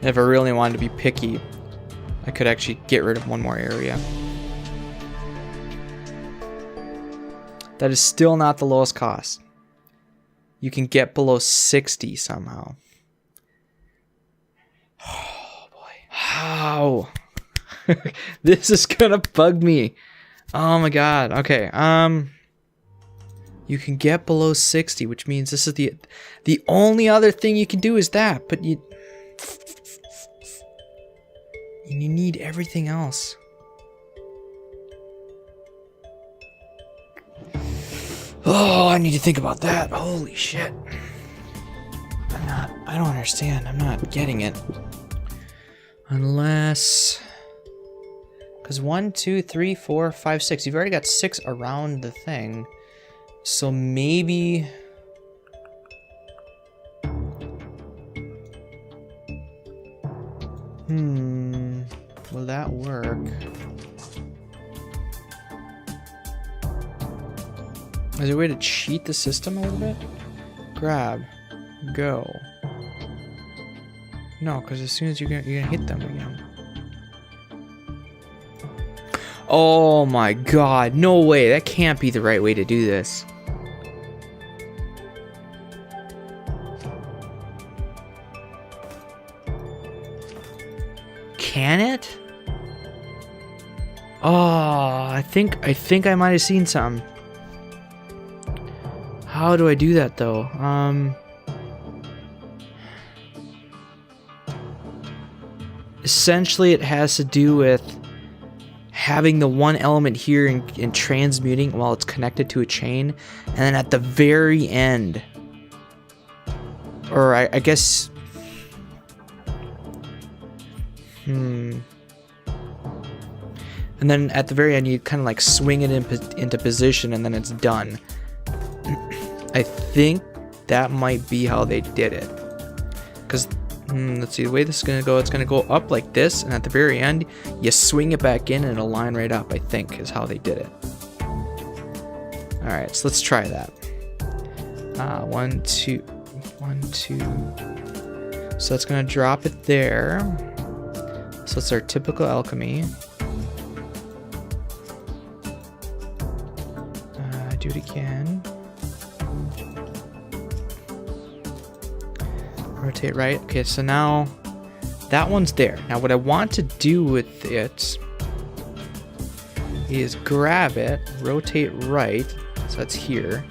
And if I really wanted to be picky, I could actually get rid of one more area. That is still not the lowest cost. You can get below 60 somehow. Oh boy. How? This is gonna bug me. Oh my god. Okay. You can get below 60, which means this is the only other thing you can do is that, but you need everything else. Oh, I need to think about that. Holy shit. I don't understand. I'm not getting it. Unless... Because 1, 2, 3, 4, 5, 6. You've already got 6 around the thing. So maybe... Will that work? Is there a way to cheat the system a little bit? Grab. Go. No, because as soon as you're gonna hit them again. Oh my god, no way. That can't be the right way to do this. Can it? Oh, I think I might have seen something. How do I do that though? Essentially it has to do with having the one element here and transmuting while it's connected to a chain, and then at the very end, or I guess and then at the very end you kind of like swing it into position and then it's done. I think that might be how they did it. Because, let's see, the way this is going to go, it's going to go up like this, and at the very end, you swing it back in and it'll line right up, I think, is how they did it. Alright, so let's try that. 1, 2, 1, 2. So that's going to drop it there. So it's our typical alchemy. Do it again. Rotate right. Okay, so now that one's there. Now what I want to do with it is grab it, rotate right, so that's here.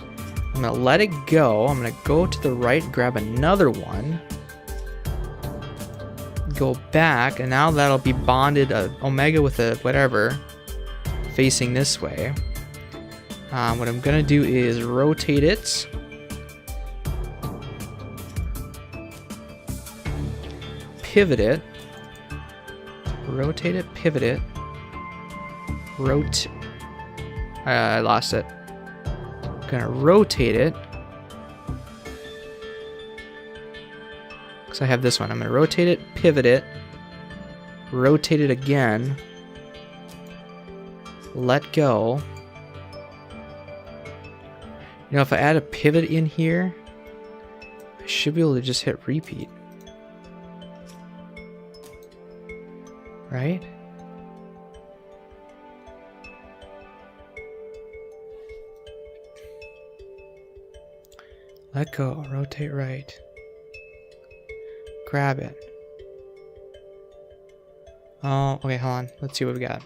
I'm gonna let it go. I'm gonna go to the right, grab another one, go back, and now that'll be bonded omega with a whatever facing this way. What I'm gonna do is rotate it. Pivot it, rotate it, pivot it, I lost it. Gonna rotate it, because I have this one. I'm gonna rotate it, pivot it, rotate it again, let go. You know, if I add a pivot in here, I should be able to just hit repeat. Right? Let go, rotate right. Grab it. Oh, okay, hold on. Let's see what we got.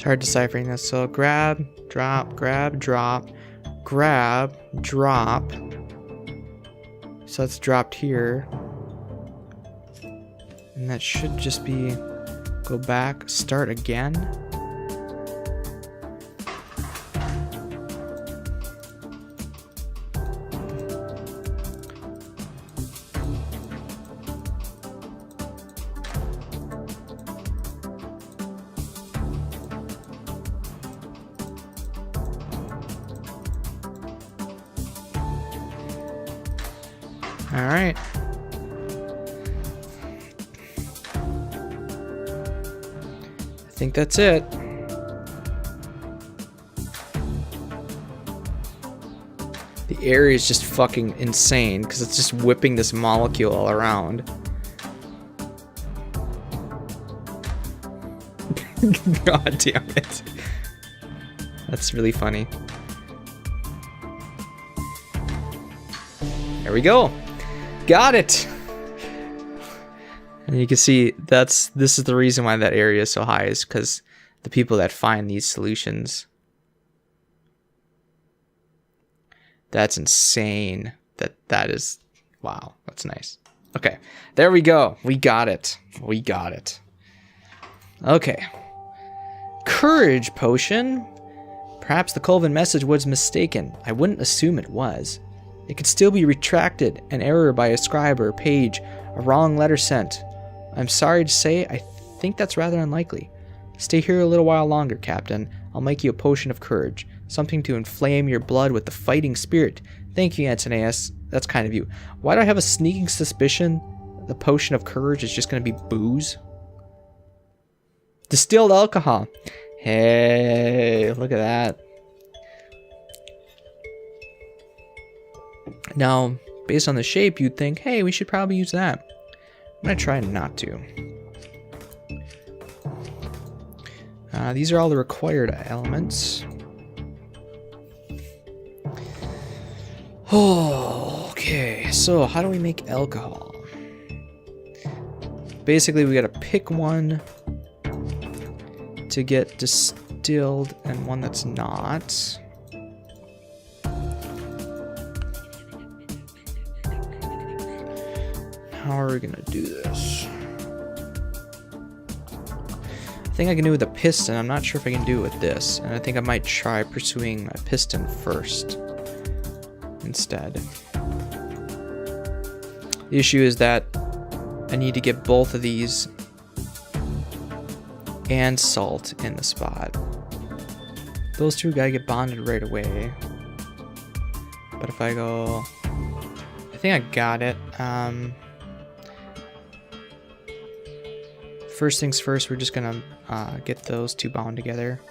Hard deciphering this. So grab, drop, grab, drop, grab, drop. So that's dropped here. And that should just be go back, start again. All right. I think that's it. The area is just fucking insane because it's just whipping this molecule all around. God damn it. That's really funny. There we go. Got it. And you can see this is the reason why that area is so high, is because the people that find these solutions. That's insane. That is, wow, that's nice. Okay, there we go. We got it. We got it. Okay. Courage potion. Perhaps the Colvin message was mistaken. I wouldn't assume it was. It could still be retracted, an error by a scribe or a page, a wrong letter sent. I'm sorry to say, I think that's rather unlikely. Stay here a little while longer, Captain. I'll make you a potion of courage, something to inflame your blood with the fighting spirit. Thank you, Antoneus. That's kind of you. Why do I have a sneaking suspicion the potion of courage is just going to be booze? Distilled alcohol. Hey, look at that. Now, based on the shape, you'd think, hey, we should probably use that. I'm going to try not to. These are all the required elements. Oh, okay, so how do we make alcohol? Basically, we got to pick one to get distilled and one that's not. How are we gonna do this? I think I can do it with a piston. I'm not sure if I can do it with this. And I think I might try pursuing a piston first instead. The issue is that I need to get both of these and salt in the spot. Those two gotta get bonded right away. But if I go... I think I got it. First things first, we're just gonna get those two bound together.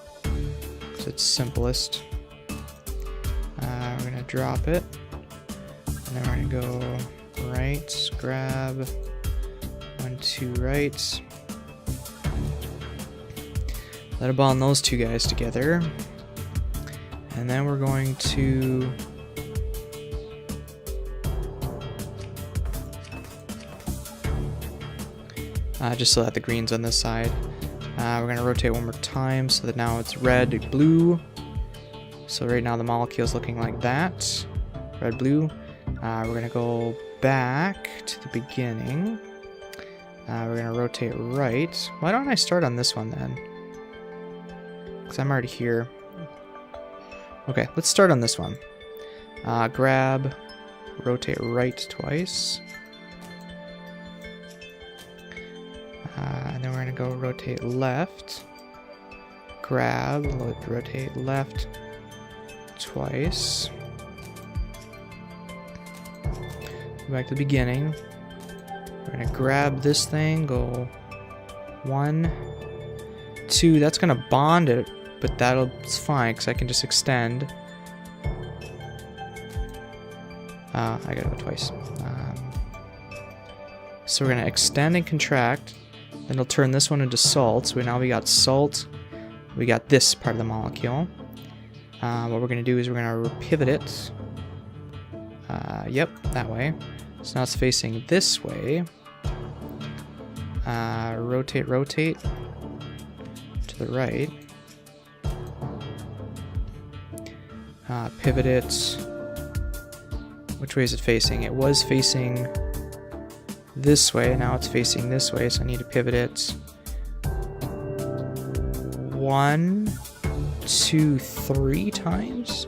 So it's simplest. We're gonna drop it. And then we're gonna go right, grab 1, 2 right. Let it bond those two guys together. And then we're going to just so that the green's on this side. We're going to rotate one more time so that now it's red, blue. So right now the molecule is looking like that. Red, blue. We're going to go back to the beginning. We're gonna rotate right. Why don't I start on this one then? Because I'm already here. Okay, let's start on this one. Grab, rotate right twice. And then we're gonna go rotate left. Grab, rotate left twice. Go back to the beginning. We're gonna grab this thing, go 1, 2. That's gonna bond it, but it's fine because I can just extend. I gotta go twice. So we're gonna extend and contract. Then it'll turn this one into salt. So now we got salt. We got this part of the molecule. What we're gonna do is we're gonna pivot it. Yep, that way. So now it's facing this way. Rotate to the right. Pivot it. Which way is it facing? It was facing this way. Now it's facing this way, so I need to pivot it. 1, 2, 3 times.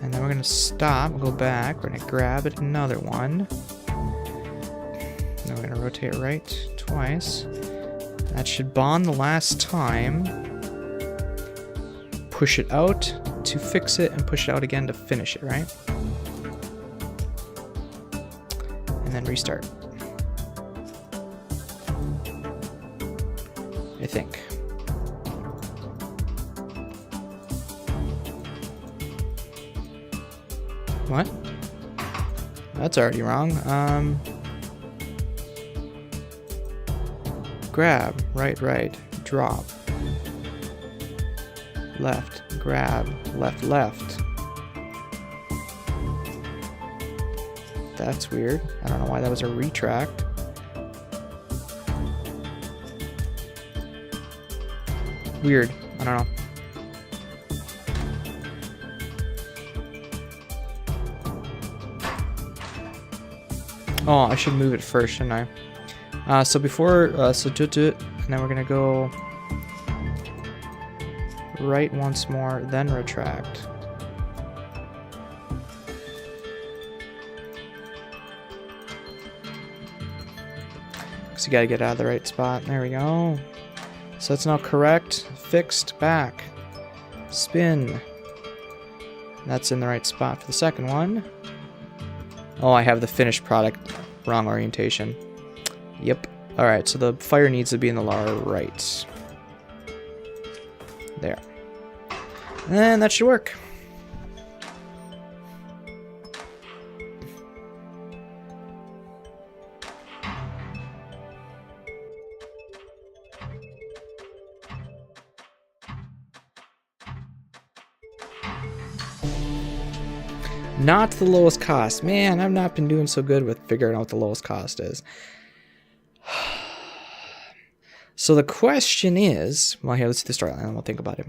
And then we're going to stop, go back, we're going to grab it another one. Then we're going to rotate right twice. That should bond the last time. Push it out to fix it and push it out again to finish it, right? And then restart. I think. What? That's already wrong. Grab, right, drop. Left, grab, left. That's weird. I don't know why that was a retract. Weird. I don't know. Oh, I should move it first, shouldn't I? So before, so do it, and then we're gonna go right once more, then retract. Because you gotta get out of the right spot. There we go. So it's now correct, fixed, back, spin. That's in the right spot for the second one. Oh, I have the finished product, wrong orientation. Yep. Alright, so the fire needs to be in the lower right. There. And that should work. Not the lowest cost. Man, I've not been doing so good with figuring out what the lowest cost is. So the question is, well, here, let's see the storyline and we'll think about it.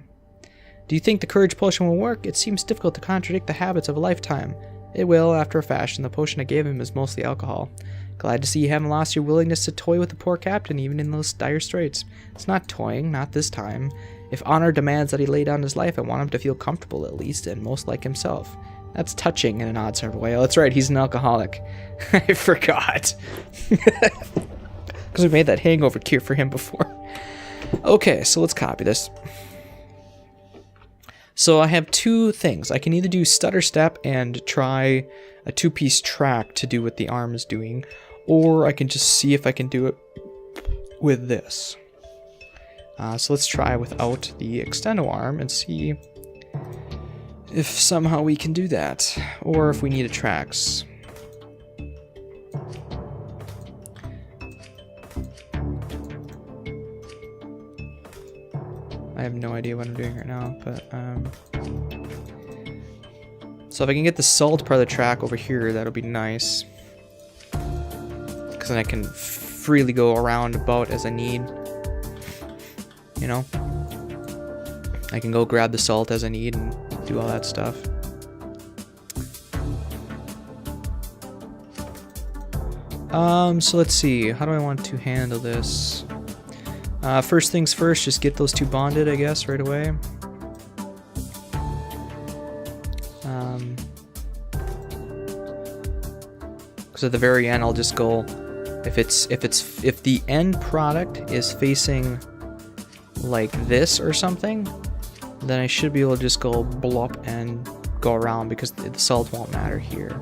Do you think the courage potion will work? It seems difficult to contradict the habits of a lifetime. It will, after a fashion. The potion I gave him is mostly alcohol. Glad to see you haven't lost your willingness to toy with the poor captain, even in those dire straits. It's not toying, not this time. If honor demands that he lay down his life, I want him to feel comfortable at least, and most like himself. That's touching in an odd sort of way. Oh, that's right, he's an alcoholic. I forgot. Because we made that hangover cure for him before. Okay, so let's copy this. So I have two things. I can either do stutter step and try a two-piece track to do what the arm is doing, or I can just see if I can do it with this. So let's try without the extendo arm and see if somehow we can do that, or if we need a tracks. I have no idea what I'm doing right now, but so if I can get the salt part of the track over here, that'll be nice, because then I can freely go around about as I need, you know. I can go grab the salt as I need and do all that stuff. So let's see. How do I want to handle this? First things first, just get those two bonded, I guess, right away. Because at the very end, I'll just go. If the end product is facing like this or something, then I should be able to just go blop and go around because the salt won't matter here.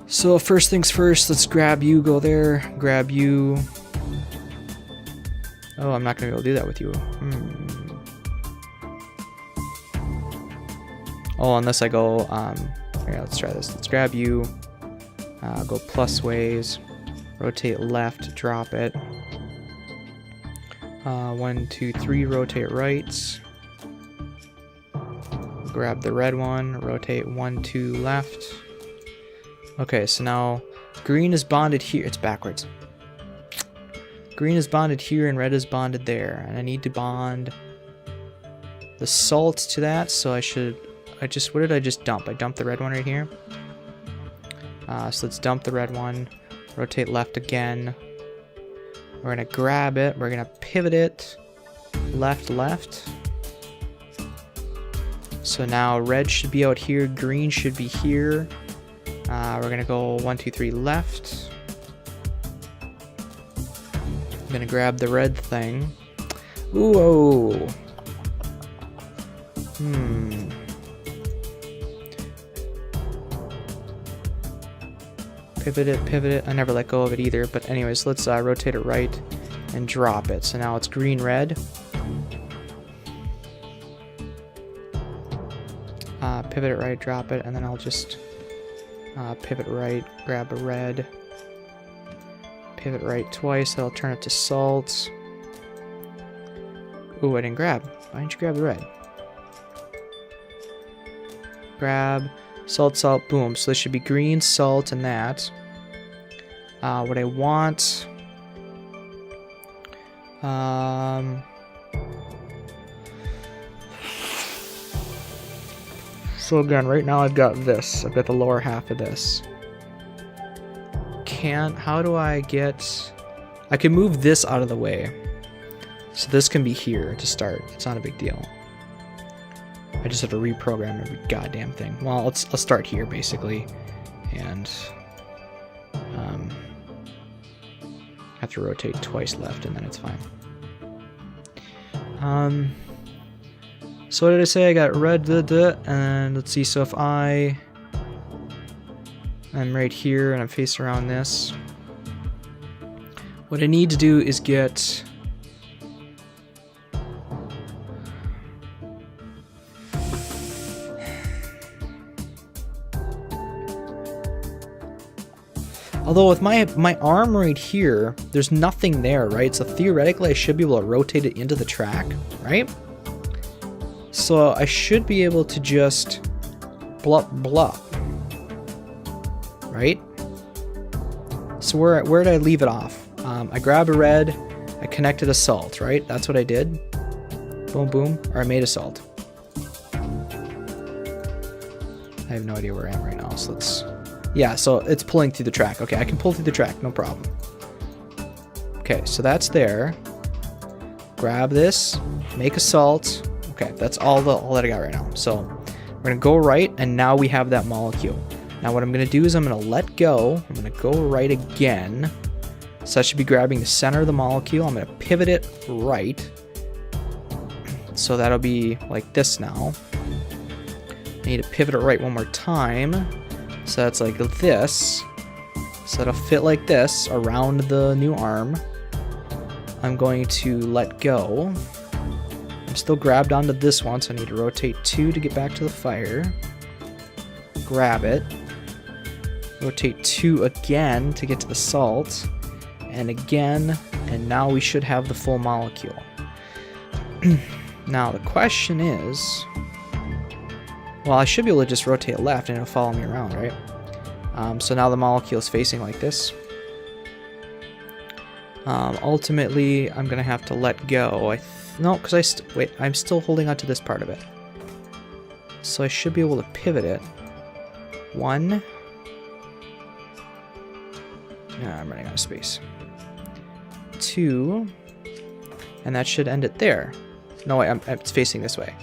So first things first, let's grab you, go there, grab you. Oh, I'm not gonna be able to do that with you. Oh, unless I go, here, let's try this. Let's grab you, go plus ways, rotate left, drop it. 1, 2, 3, rotate right. Grab the red one, rotate 1, 2, left. Okay, so now green is bonded here. It's backwards. Green is bonded here and red is bonded there. And I need to bond the salt to that, so what did I just dump? I dumped the red one right here. So let's dump the red one, rotate left again. We're gonna grab it, we're gonna pivot it, left, left. So now red should be out here, green should be here. We're gonna go 1, 2, 3 left. I'm gonna grab the red thing. Ooh, oh. Pivot it. I never let go of it either. But anyways, let's rotate it right and drop it. So now it's green, red. Pivot it right, drop it, and then I'll just pivot right, grab a red. Pivot right twice, that'll turn it to salt. Ooh, I didn't grab. Why didn't you grab the red? Grab, salt, salt, boom. So this should be green, salt, and that. What I want... So again, right now I've got this. I've got the lower half of this. How do I get... I can move this out of the way. So this can be here to start. It's not a big deal. I just have to reprogram every goddamn thing. Well, I'll start here basically. And have to rotate twice left and then it's fine. So what did I say? I got red, and let's see, so if I'm right here and I'm facing around this, what I need to do is get although with my arm right here, there's nothing there, right? So theoretically I should be able to rotate it into the track, right? So I should be able to just blop blop, right? So where did I leave it off? I grabbed a red, I connected a salt, right? That's what I did. Boom, boom, or I made a salt. I have no idea where I am right now, so let's... Yeah, so it's pulling through the track. Okay, I can pull through the track, no problem. Okay, so that's there. Grab this, make a salt. Okay, that's all that I got right now. So we're gonna go right, and now we have that molecule. Now what I'm gonna do is I'm gonna let go. I'm gonna go right again. So I should be grabbing the center of the molecule. I'm gonna pivot it right. So that'll be like this now. I need to pivot it right one more time. So that's like this. So that'll fit like this around the new arm. I'm going to let go. I'm still grabbed onto this one, so I need to rotate 2 to get back to the fire. Grab it. Rotate 2 again to get to the salt. And again, and now we should have the full molecule. Now the question is... Well, I should be able to just rotate left and it'll follow me around, right? So now the molecule is facing like this. Ultimately, I'm gonna have to let go. No, because wait, I'm still holding on to this part of it. So I should be able to pivot it. 1, I'm running out of space. 2. And that should end it there. No, wait, it's facing this way.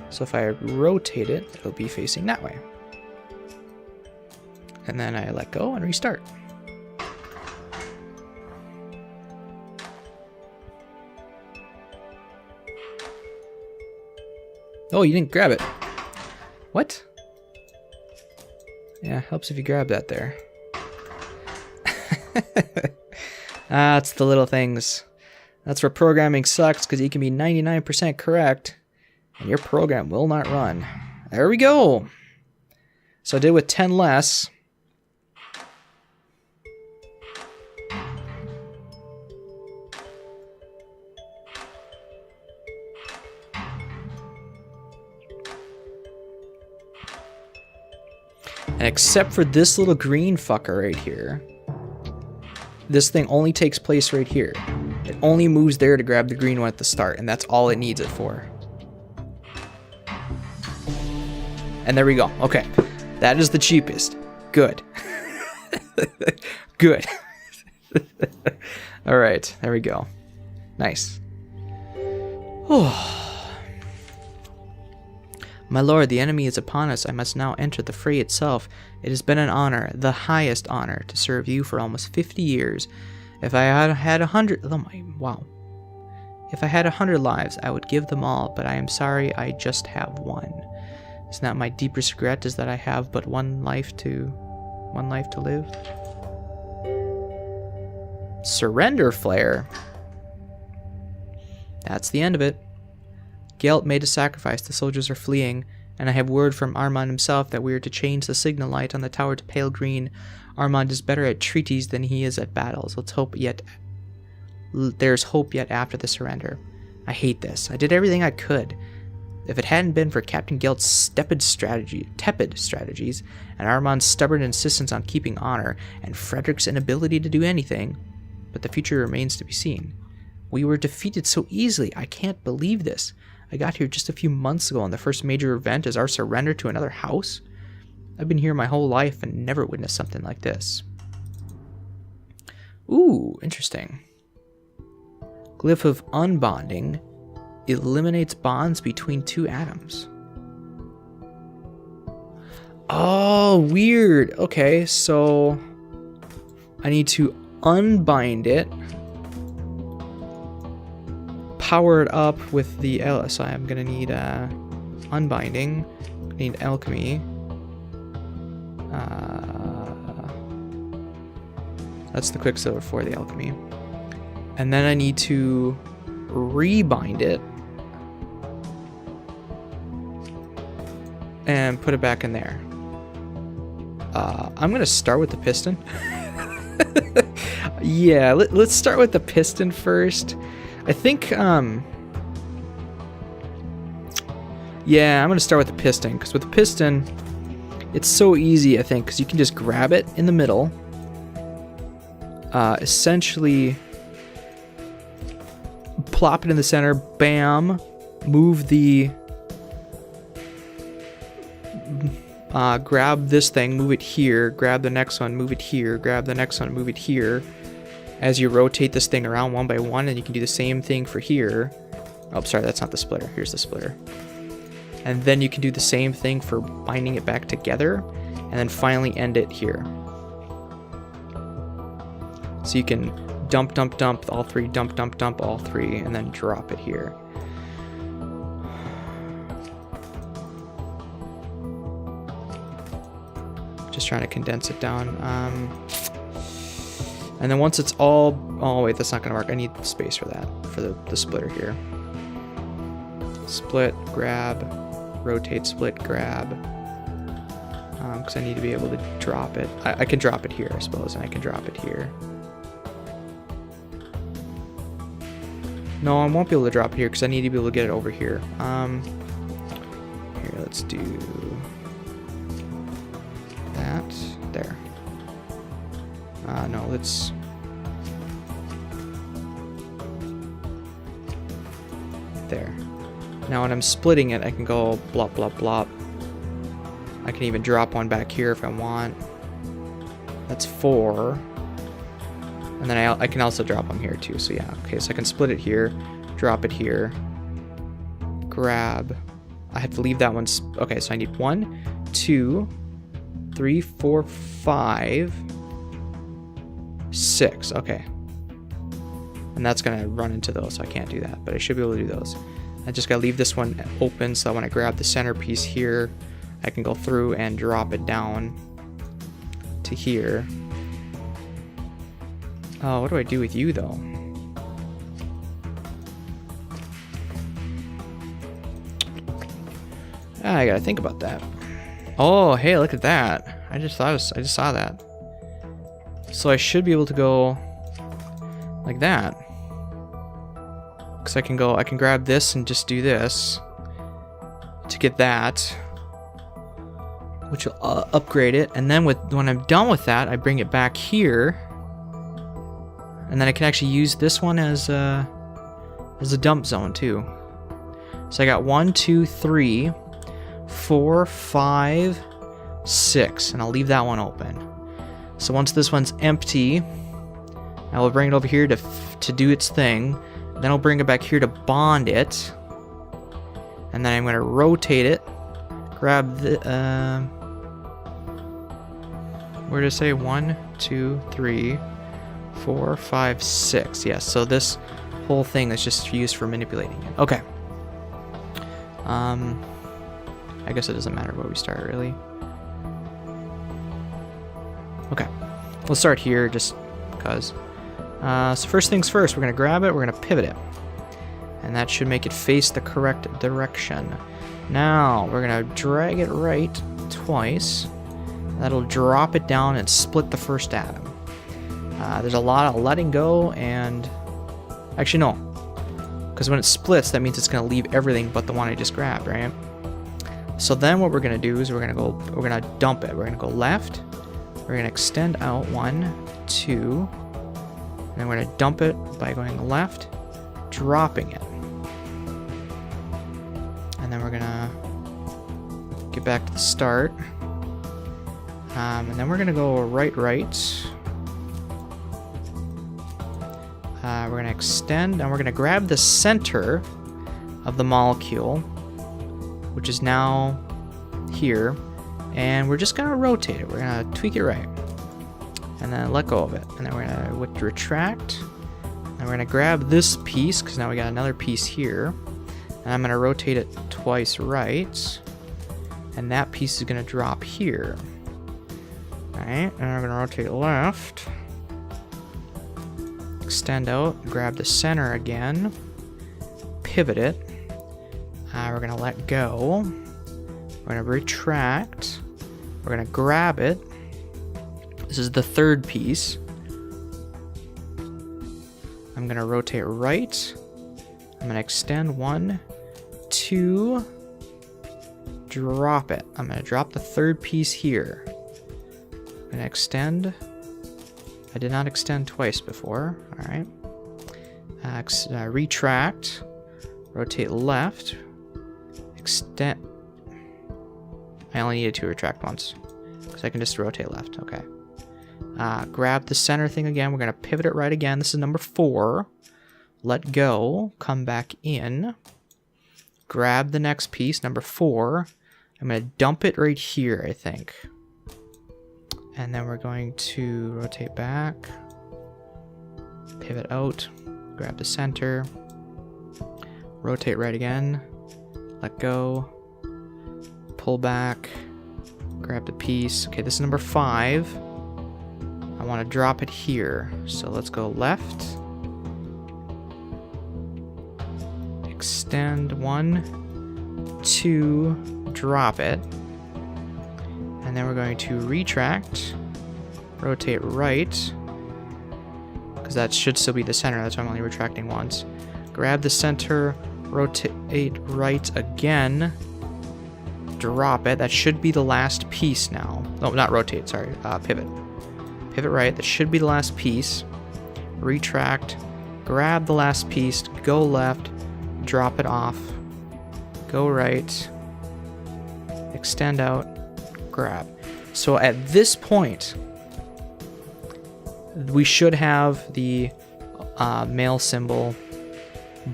So if I rotate it, it'll be facing that way. And then I let go and restart. Oh, you didn't grab it. What? Yeah, helps if you grab that there. It's the little things. That's where programming sucks, because you can be 99% correct, and your program will not run. There we go. So I did with 10 less. And except for this little green fucker right here, this thing only takes place right here. It only moves there to grab the green one at the start, and that's all it needs it for. And there we go. Okay. That is the cheapest. Good. Good. All right. There we go. Nice. Oh. My lord, the enemy is upon us. I must now enter the fray itself. It has been an honor, the highest honor, to serve you for almost 50 years. If I had 100... Oh my... Wow. If I had 100 lives, I would give them all, but I am sorry I just have one. It's not my deepest regret is that I have but one life to live. Surrender flare. That's the end of it. Gelt made a sacrifice. The soldiers are fleeing, and I have word from Armand himself that we are to change the signal light on the tower to pale green. Armand is better at treaties than he is at battles. Let's hope yet. There's hope yet after the surrender. I hate this. I did everything I could. If it hadn't been for Captain Gelt's tepid strategies, and Armand's stubborn insistence on keeping honor, and Frederick's inability to do anything, but the future remains to be seen. We were defeated so easily. I can't believe this. I got here just a few months ago, and the first major event is our surrender to another house? I've been here my whole life and never witnessed something like this. Ooh, interesting. Glyph of unbonding eliminates bonds between two atoms. Oh, weird. Okay, so I need to unbind it. Power it up with the so I'm gonna need unbinding. Need alchemy. That's the quicksilver for the alchemy, and then I need to rebind it and put it back in there. I'm gonna start with the piston. Yeah, let's start with the piston first. I think, yeah, I'm going to start with the piston, because with the piston, it's so easy, I think, because you can just grab it in the middle, essentially plop it in the center, bam, move the, grab this thing, move it here, grab the next one, move it here, grab the next one, move it here, as you rotate this thing around one by one, and you can do the same thing for here. Oh, sorry, that's not the splitter. Here's the splitter. And then you can do the same thing for binding it back together, and then finally end it here. So you can dump, dump, dump all three, dump, dump, dump all three, and then drop it here. Just trying to condense it down. And then once it's all... Oh, wait, that's not going to work. I need space for that, for the splitter here. Split, grab, rotate, split, grab. Because I need to be able to drop it. I can drop it here, I suppose, and I can drop it here. No, I won't be able to drop it here because I need to be able to get it over here. Here, let's do that. There. No, let's... There. Now when I'm splitting it, I can go blop, blop, blop. I can even drop one back here if I want. That's 4. And then I can also drop them here too. So yeah, okay, so I can split it here, drop it here, grab. I have to leave that one. Okay, so I need 1, 2, 3, 4, 5, 6. Okay. And that's gonna run into those, so I can't do that, but I should be able to do those. I just gotta leave this one open so that when I grab the centerpiece here, I can go through and drop it down to here. Oh, what do I do with you though? I gotta think about that. Oh, hey, look at that. I just saw that. So I should be able to go like that. Cause I can grab this and just do this to get that, which will upgrade it. And then when I'm done with that, I bring it back here, and then I can actually use this one as a dump zone too. So I got 1, 2, 3, 4, 5, 6, and I'll leave that one open. So once this one's empty, I will bring it over here to do its thing. Then I'll bring it back here to bond it, and then I'm going to rotate it. Grab the where did I say 1, 2, 3, 4, 5, 6? Yes. So this whole thing is just used for manipulating it. Okay. I guess it doesn't matter where we start really. Okay, we'll start here just because. So first things first, we're going to grab it, we're going to pivot it. And that should make it face the correct direction. Now, we're going to drag it right twice. That'll drop it down and split the first atom. There's a lot of letting go and... Actually, no. Because when it splits, that means it's going to leave everything but the one I just grabbed, right? So then what we're going to do is we're going to dump it. We're going to go left. We're going to extend out 1, 2... And then we're going to dump it by going left, dropping it. And then we're going to get back to the start. And then we're going to go right. We're going to extend, and we're going to grab the center of the molecule, which is now here. And we're just going to rotate it. We're going to tweak it right. And then let go of it. And then we're going to retract. And we're going to grab this piece, because now we got another piece here. And I'm going to rotate it twice right. And that piece is going to drop here. Alright, and I'm going to rotate left. Extend out, grab the center again. Pivot it. We're going to let go. We're going to retract. We're going to grab it. This is the third piece. I'm going to rotate right. I'm going to extend 1, 2, drop it. I'm going to drop the third piece here. I'm going to extend. I did not extend twice before. All right. Retract. Rotate left. Extend. I only needed to retract once, because I can just rotate left. Okay. Grab the center thing again. We're going to pivot it right again. This is number 4. Let go. Come back in. Grab the next piece, number 4. I'm going to dump it right here, I think. And then we're going to rotate back. Pivot out. Grab the center. Rotate right again. Let go. Pull back. Grab the piece. Okay, this is number 5. I want to drop it here. So let's go left. Extend 1, 2, drop it. And then we're going to retract. Rotate right. Because that should still be the center. That's why I'm only retracting once. Grab the center. Rotate right again. Drop it. That should be the last piece now. Oh, not rotate, sorry. Pivot. Pivot right. That should be the last piece. Retract. Grab the last piece. Go left. Drop it off. Go right. Extend out. Grab. So at this point, we should have the male symbol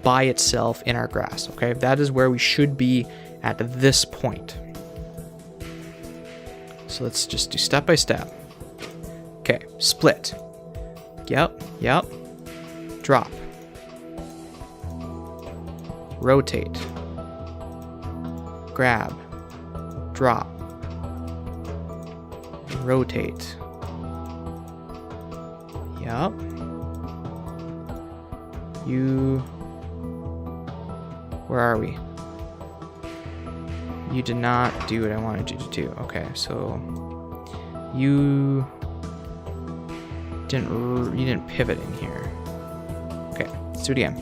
by itself in our grass, okay? That is where we should be at this point. So let's just do step by step. Okay, split. Yep. Drop. Rotate. Grab. Drop. Rotate. Yep. Where are we? You did not do what I wanted you to do. Okay, so you didn't pivot in here. Okay, let's do it again.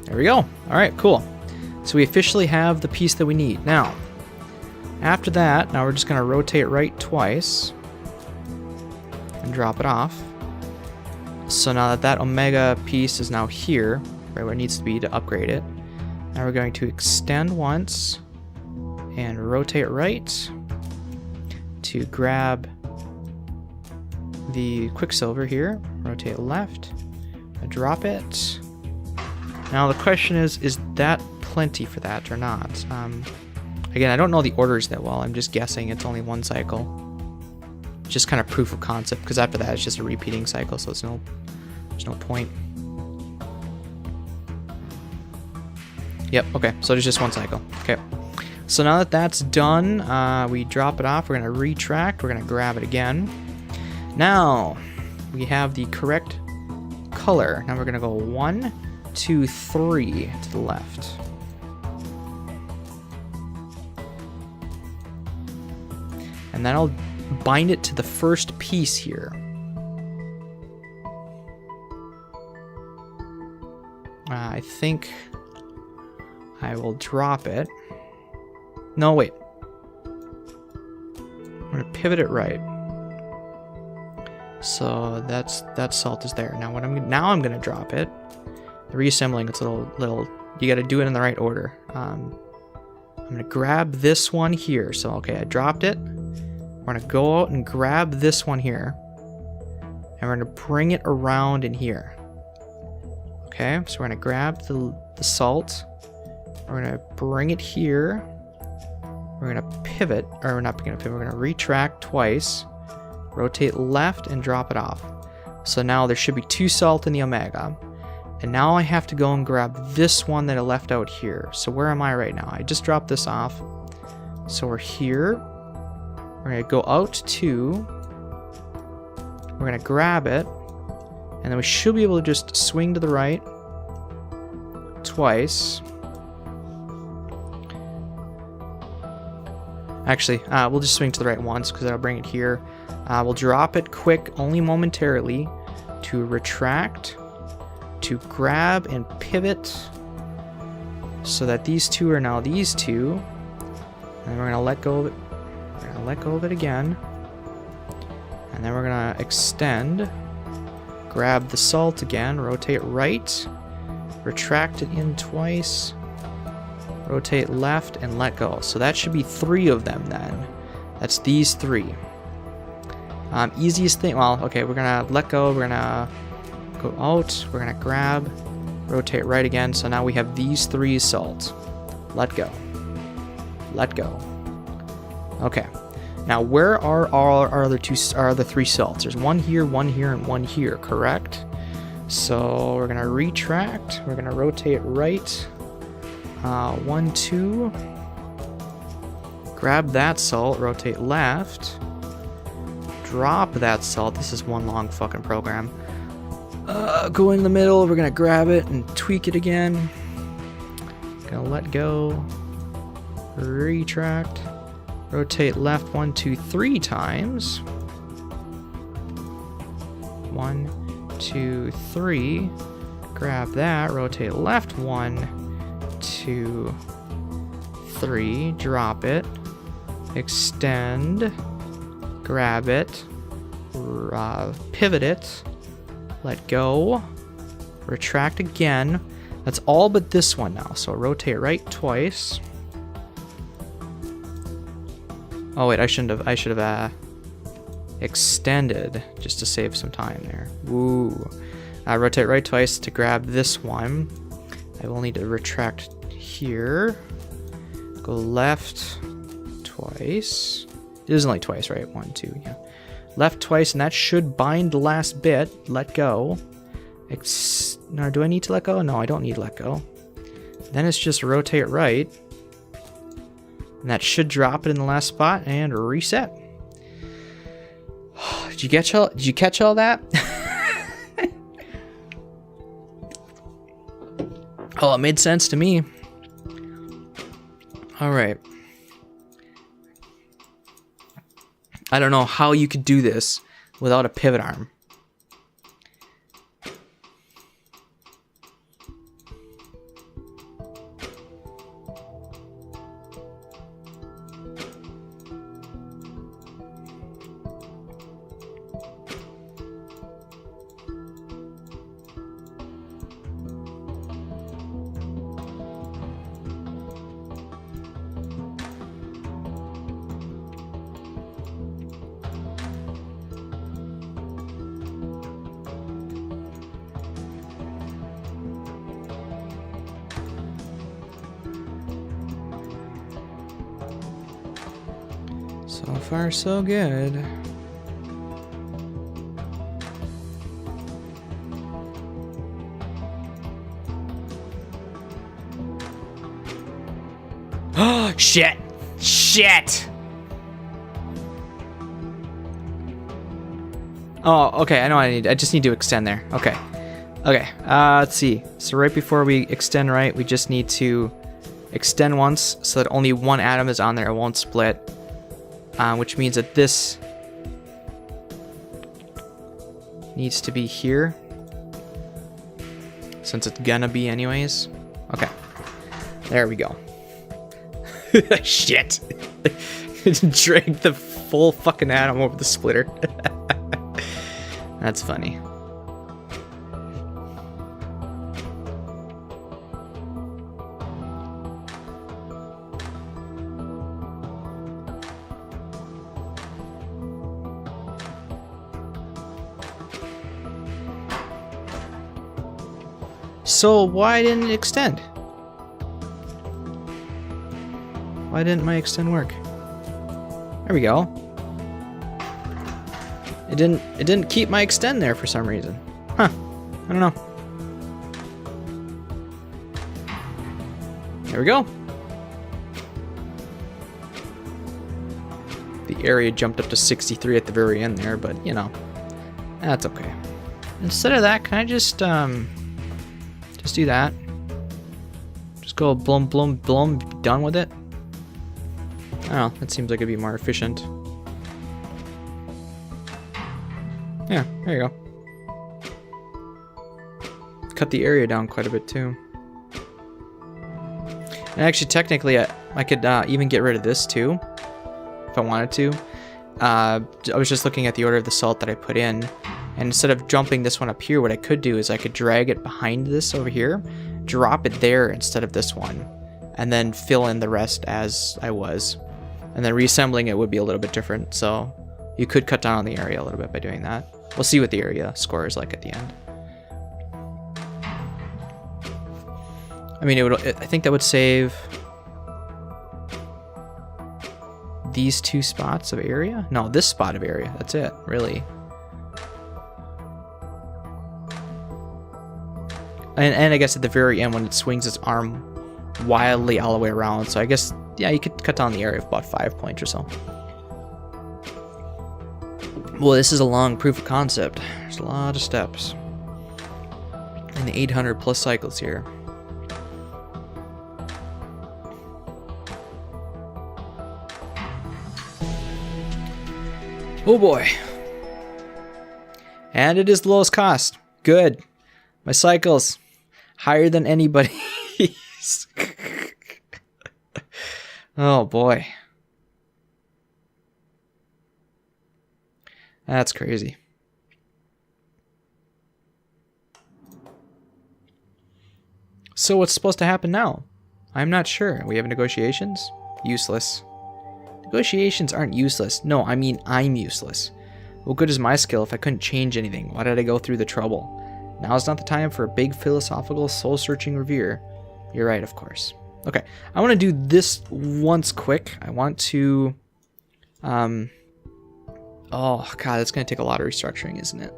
There we go. All right, cool. So we officially have the piece that we need. Now, after that, now we're just going to rotate right twice and drop it off. So now that omega piece is now here, right where it needs to be to upgrade it. Now we're going to extend once and rotate right to grab the Quicksilver here. Rotate left, drop it. Now the question is that plenty for that or not? Again, I don't know the orders that well. I'm just guessing it's only one cycle. Just kind of proof of concept, because after that it's just a repeating cycle, so there's no point. Yep, okay, so there's just one cycle. Okay, so now that that's done, we drop it off. We're going to retract. We're going to grab it again. Now we have the correct color. Now we're going to go 1, 2, 3 to the left. And then I'll bind it to the first piece here. I think I will drop it. No, wait. I'm going to pivot it right. So that salt is there. Now I'm going to drop it. Reassembling, it's a little you got to do it in the right order. I'm going to grab this one here. So okay, I dropped it. We're going to go out and grab this one here, and we're going to bring it around in here. Okay, so we're going to grab the salt. We're going to bring it here. We're going to pivot, or we're not going to pivot, we're going to retract twice, rotate left, and drop it off. So now there should be 2 salt in the omega. And now I have to go and grab this one that I left out here. So where am I right now? I just dropped this off. So we're here. We're going to go out 2. We're going to grab it. And then we should be able to just swing to the right twice. Actually, we'll just swing to the right once because that'll bring it here. We'll drop it quick, only momentarily, to retract, to grab and pivot, so that these 2 are now these 2. And then we're gonna let go of it. We're gonna let go of it again. And then we're gonna extend, grab the salt again, rotate right, retract it in twice, rotate left, and let go. So that should be 3 of them then. That's these 3. Easiest thing, well, okay, we're gonna let go, we're gonna go out, we're gonna grab, rotate right again. So now we have these 3 salt. Let go. Let go. Okay. Now where are our other 3 salts? There's 1 here, 1 here, and 1 here, correct? So we're gonna retract, we're gonna rotate right. 1, 2. Grab that salt, rotate left. Drop that salt. This is one long fucking program. Go in the middle, we're gonna grab it and tweak it again. Gonna let go. Retract. Rotate left 1, 2, 3 times. 1, 2, 3. Grab that, rotate left 1, 2, 3, drop it, extend, grab it, pivot it, let go, retract again. That's all but this one now. So rotate right twice. Oh wait, I should have extended just to save some time there. Woo. Rotate right twice to grab this one. I will need to retract here. Go left twice. It is only twice, right? 1, 2, yeah. Left twice, and that should bind the last bit. Let go. Now, do I need to let go? No, I don't need to let go. Then it's just rotate right. And that should drop it in the last spot and reset. Did you catch all that? Oh, it made sense to me. All right. I don't know how you could do this without a pivot arm. So far, so good. Oh, shit! Shit! Oh, okay, I know I just need to extend there. Okay. Okay, let's see. So right before we extend right, we just need to extend once so that only one atom is on there, it won't split. Which means that this needs to be here, since it's gonna be anyways. Okay, there we go. Shit. Drag the full fucking atom over the splitter. That's funny. So why didn't it extend? Why didn't my extend work? There we go. It didn't keep my extend there for some reason. Huh. I don't know. There we go. The area jumped up to 63 at the very end there, but you know, that's okay. Instead of that, can I just do that? Just go blum blum blum, be done with it. I don't know, that seems like it'd be more efficient. Yeah, there you go. Cut the area down quite a bit too. And actually, technically, I could even get rid of this too, if I wanted to. I was just looking at the order of the salt that I put in, and instead of jumping this one up here, what I could do is I could drag it behind this over here, drop it there instead of this one, and then fill in the rest as I was. And then reassembling it would be a little bit different, so you could cut down on the area a little bit by doing that. We'll see what the area score is like at the end. I mean, I think that would save these 2 spots of area. No, this spot of area. That's it, really. And I guess at the very end when it swings its arm wildly all the way around. So I guess, yeah, you could cut down the area of about 5 points or so. Well, this is a long proof of concept. There's a lot of steps. And 800 plus cycles here. Oh boy. And it is the lowest cost. Good. My cycles higher than anybody's. this. Oh boy. That's crazy. So what's supposed to happen now? I'm not sure. We have negotiations? Useless. Negotiations aren't useless. No, I mean I'm useless. What good is my skill if I couldn't change anything? Why did I go through the trouble? Now's not the time for a big philosophical soul-searching review. You're right, of course. Okay, I want to do this once quick. I want to... Oh, God, that's going to take a lot of restructuring, isn't it?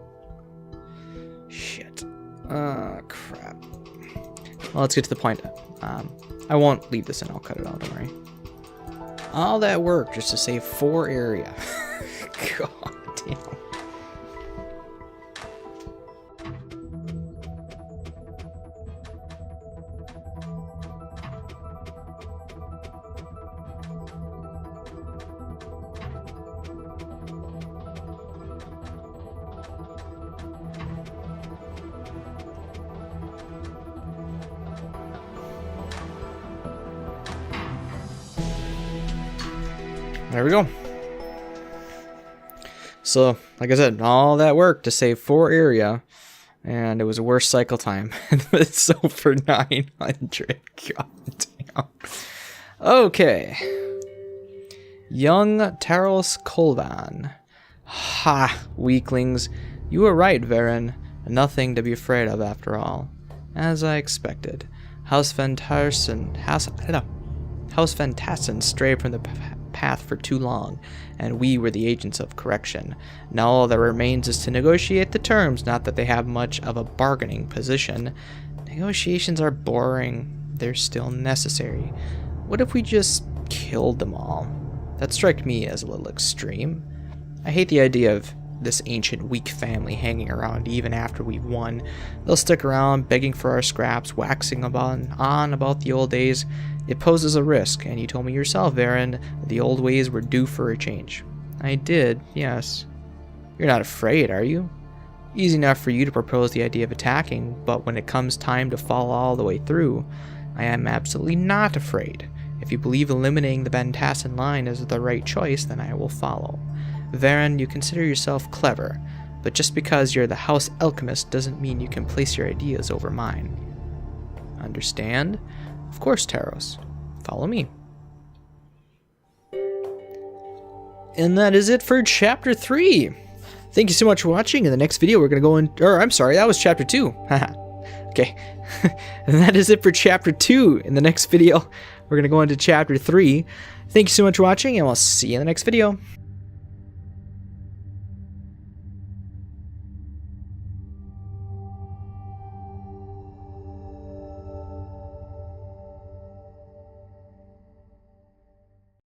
Shit. Crap. Well, let's get to the point. I won't leave this in. I'll cut it out, don't worry. All that work just to save 4 area. God damn. There we go. So, like I said, all that work to save 4 area, and it was a worse cycle time. It's so for 900. God damn. Okay. Young Taros Kolvan. Ha, weaklings. You were right, Varen. Nothing to be afraid of after all. As I expected. House Van Tassen strayed from the path for too long, and we were the agents of correction. Now all that remains is to negotiate the terms, not that they have much of a bargaining position. Negotiations are boring. They're still necessary. What if we just killed them all? That struck me as a little extreme. I hate the idea of this ancient weak family hanging around even after we've won. They'll stick around begging for our scraps, waxing on about the old days. It poses a risk, and you told me yourself, Varen, that the old ways were due for a change. I did, yes. You're not afraid, are you? Easy enough for you to propose the idea of attacking, but when it comes time to follow all the way through, I am absolutely not afraid. If you believe eliminating the Van Tassen line is the right choice, then I will follow. Varen, you consider yourself clever, but just because you're the House Alchemist doesn't mean you can place your ideas over mine. Understand? Of course, Taros. Follow me. And that is it for Chapter 3. Thank you so much for watching. In the next video, we're going to go in... Or, I'm sorry, that was Chapter 2. Okay. And that is it for Chapter 2. In the next video, we're going to go into Chapter 3. Thank you so much for watching, and we'll see you in the next video.